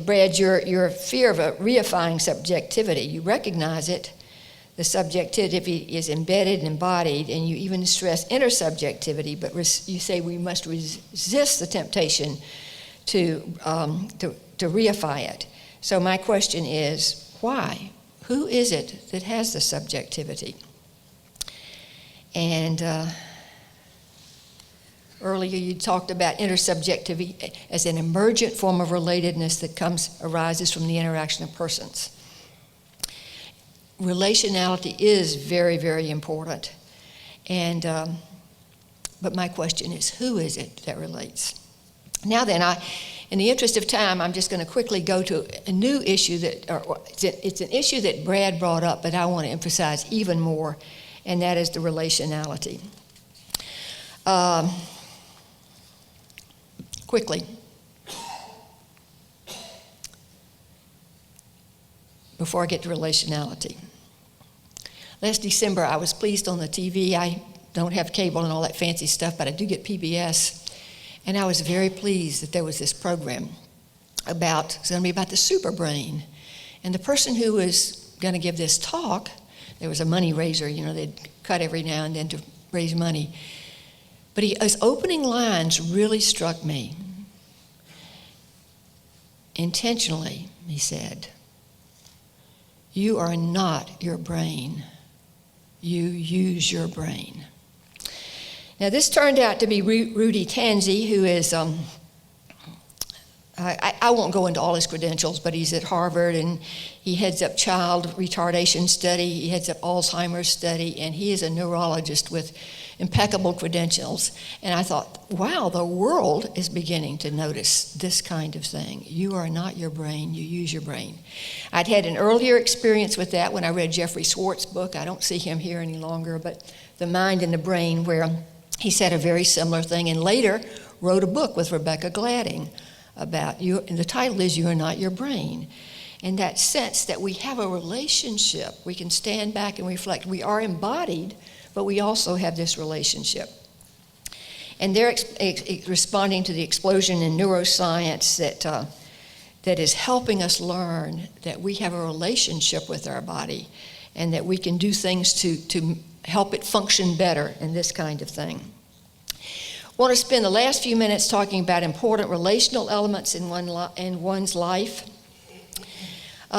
Brad, your fear of a reifying subjectivity. You recognize it. The subjectivity is embedded and embodied, and you even stress intersubjectivity, but you say we must resist the temptation to reify it. So my question is, why? Who is it that has the subjectivity? And earlier you talked about intersubjectivity as an emergent form of relatedness that arises from the interaction of persons. Relationality is very, very important. And but my question is, who is it that relates? Now then, in the interest of time, I'm just going to quickly go to a new issue it's an issue that Brad brought up, but I want to emphasize even more, and that is the relationality. Quickly. Before I get to relationality. Last December, I was pleased on the TV. I don't have cable and all that fancy stuff, but I do get PBS. And I was very pleased that there was this program it's going to be about the superbrain. And the person who was going to give this talk, there was a money raiser, they'd cut every now and then to raise money. But his opening lines really struck me. Intentionally, he said, you are not your brain. You use your brain. Now, this turned out to be Rudy Tanzi, who is, I won't go into all his credentials, but he's at Harvard, and he heads up child retardation study, he heads up Alzheimer's study, and he is a neurologist with impeccable credentials. And I thought, wow, the world is beginning to notice this kind of thing. You are not your brain, you use your brain. I'd had an earlier experience with that when I read Jeffrey Swartz's book. I don't see him here any longer, but The Mind and the Brain, where he said a very similar thing, and later wrote a book with Rebecca Gladding about you, and the title is You Are Not Your Brain. And that sense that we have a relationship, we can stand back and reflect. We are embodied, but we also have this relationship. And they're responding to the explosion in neuroscience that is helping us learn that we have a relationship with our body and that we can do things to help it function better and this kind of thing. I want to spend the last few minutes talking about important relational elements in one's life.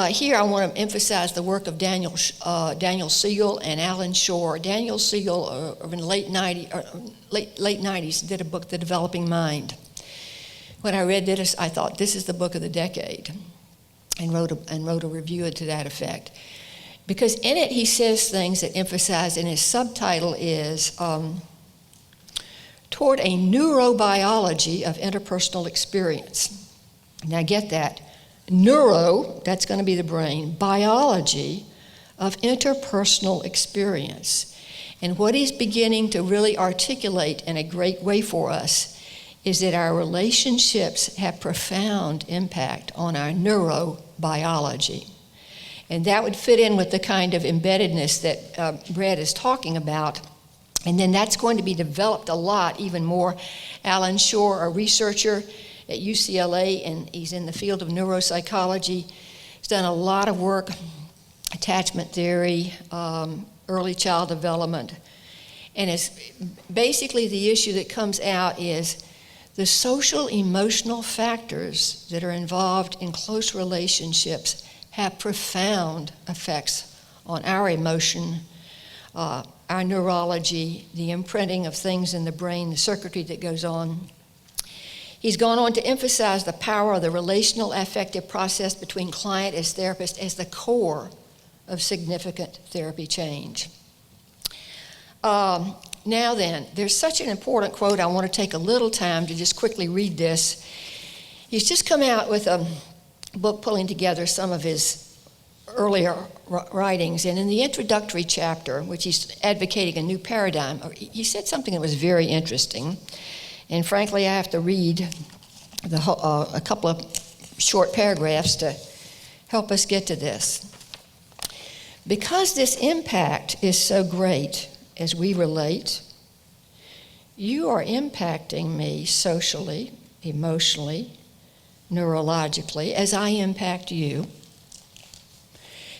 Here I want to emphasize the work of Daniel Siegel and Alan Shore. Daniel Siegel, in the late 90s, did a book, The Developing Mind. When I read this, I thought, this is the book of the decade, and wrote a review to that effect. Because in it, he says things that emphasize, and his subtitle is toward a neurobiology of interpersonal experience. Now get that. Neuro, that's going to be the brain, biology of interpersonal experience. And what he's beginning to really articulate in a great way for us is that our relationships have profound impact on our neurobiology. And that would fit in with the kind of embeddedness that Brad is talking about. And then that's going to be developed a lot, even more. Alan Shore, a researcher at UCLA, and he's in the field of neuropsychology. He's done a lot of work, attachment theory, early child development. And it's basically the issue that comes out is the social emotional factors that are involved in close relationships have profound effects on our emotion, our neurology, the imprinting of things in the brain, the circuitry that goes on. He's gone on to emphasize the power of the relational affective process between client as therapist as the core of significant therapy change. Now then, there's such an important quote. I want to take a little time to just quickly read this. He's just come out with a book pulling together some of his earlier writings, and in the introductory chapter, which he's advocating a new paradigm, he said something that was very interesting. And frankly, I have to read a couple of short paragraphs to help us get to this. Because this impact is so great as we relate, you are impacting me socially, emotionally, neurologically, as I impact you.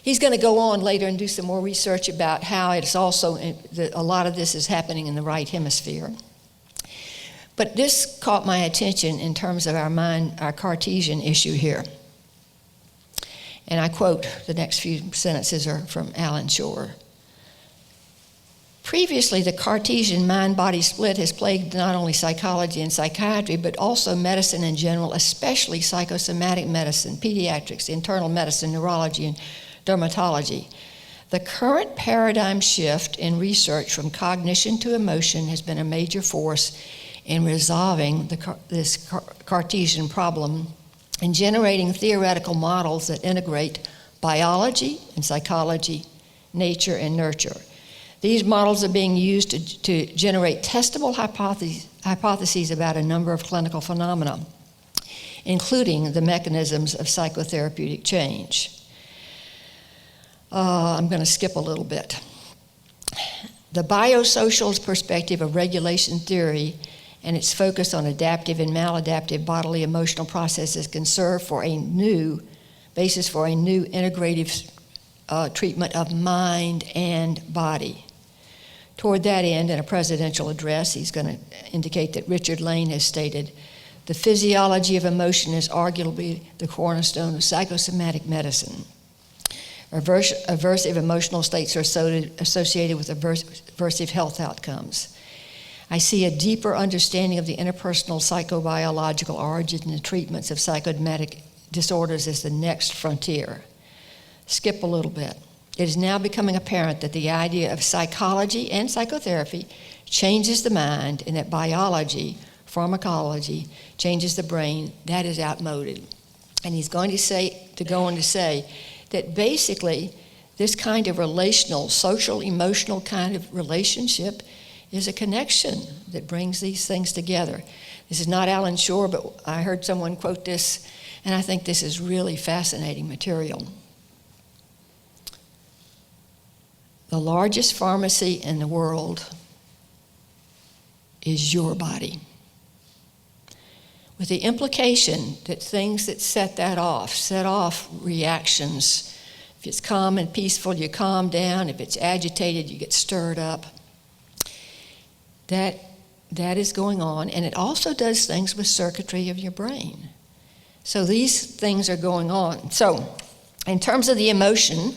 He's going to go on later and do some more research about how it's also, a lot of this is happening in the right hemisphere. But this caught my attention in terms of our Cartesian issue here. And I quote, the next few sentences are from Alan Shore. Previously, the Cartesian mind-body split has plagued not only psychology and psychiatry, but also medicine in general, especially psychosomatic medicine, pediatrics, internal medicine, neurology, and dermatology. The current paradigm shift in research from cognition to emotion has been a major force in resolving this Cartesian problem and generating theoretical models that integrate biology and psychology, nature and nurture. These models are being used to generate testable hypotheses about a number of clinical phenomena, including the mechanisms of psychotherapeutic change. I'm going to skip a little bit. The biosocial perspective of regulation theory and its focus on adaptive and maladaptive bodily emotional processes can serve for a new basis for a new integrative treatment of mind and body. Toward that end, in a presidential address, he's going to indicate that Richard Lane has stated, the physiology of emotion is arguably the cornerstone of psychosomatic medicine. Aversive emotional states are associated with aversive health outcomes. I see a deeper understanding of the interpersonal psychobiological origins and treatments of psychosomatic disorders as the next frontier. Skip a little bit. It is now becoming apparent that the idea of psychology and psychotherapy changes the mind and that biology, pharmacology, changes the brain. That is outmoded. And he's going to go on to say that basically this kind of relational, social, emotional kind of relationship is a connection that brings these things together. This is not Alan Shore, but I heard someone quote this, and I think this is really fascinating material. The largest pharmacy in the world is your body. With the implication that things that set off reactions. If it's calm and peaceful, you calm down. If it's agitated, you get stirred up. That is going on, and it also does things with circuitry of your brain. So these things are going on. So in terms of the emotion,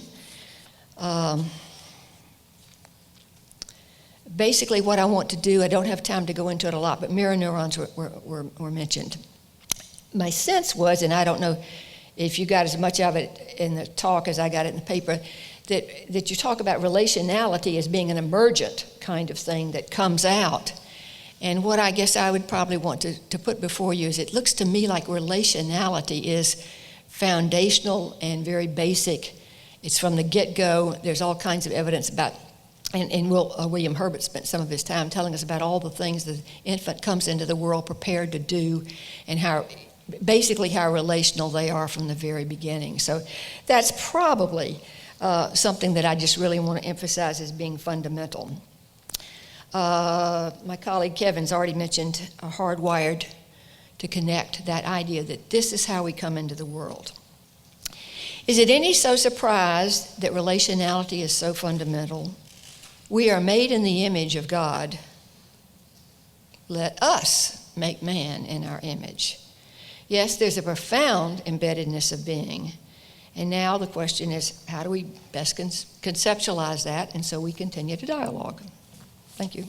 basically what I want to do, I don't have time to go into it a lot, but mirror neurons were mentioned. My sense was, and I don't know if you got as much of it in the talk as I got it in the paper, that you talk about relationality as being an emergent kind of thing that comes out. And what I guess I would probably want to put before you is it looks to me like relationality is foundational and very basic. It's from the get-go. There's all kinds of evidence about, and William Herbert spent some of his time telling us about all the things the infant comes into the world prepared to do, and how relational they are from the very beginning. So that's probably something that I just really want to emphasize as being fundamental. My colleague Kevin's already mentioned hardwired to connect, that idea that this is how we come into the world. Is it any so surprised that relationality is so fundamental? We are made in the image of God. Let us make man in our image. Yes, there's a profound embeddedness of being. And now the question is, how do we best conceptualize that? And so we continue to dialogue. Thank you.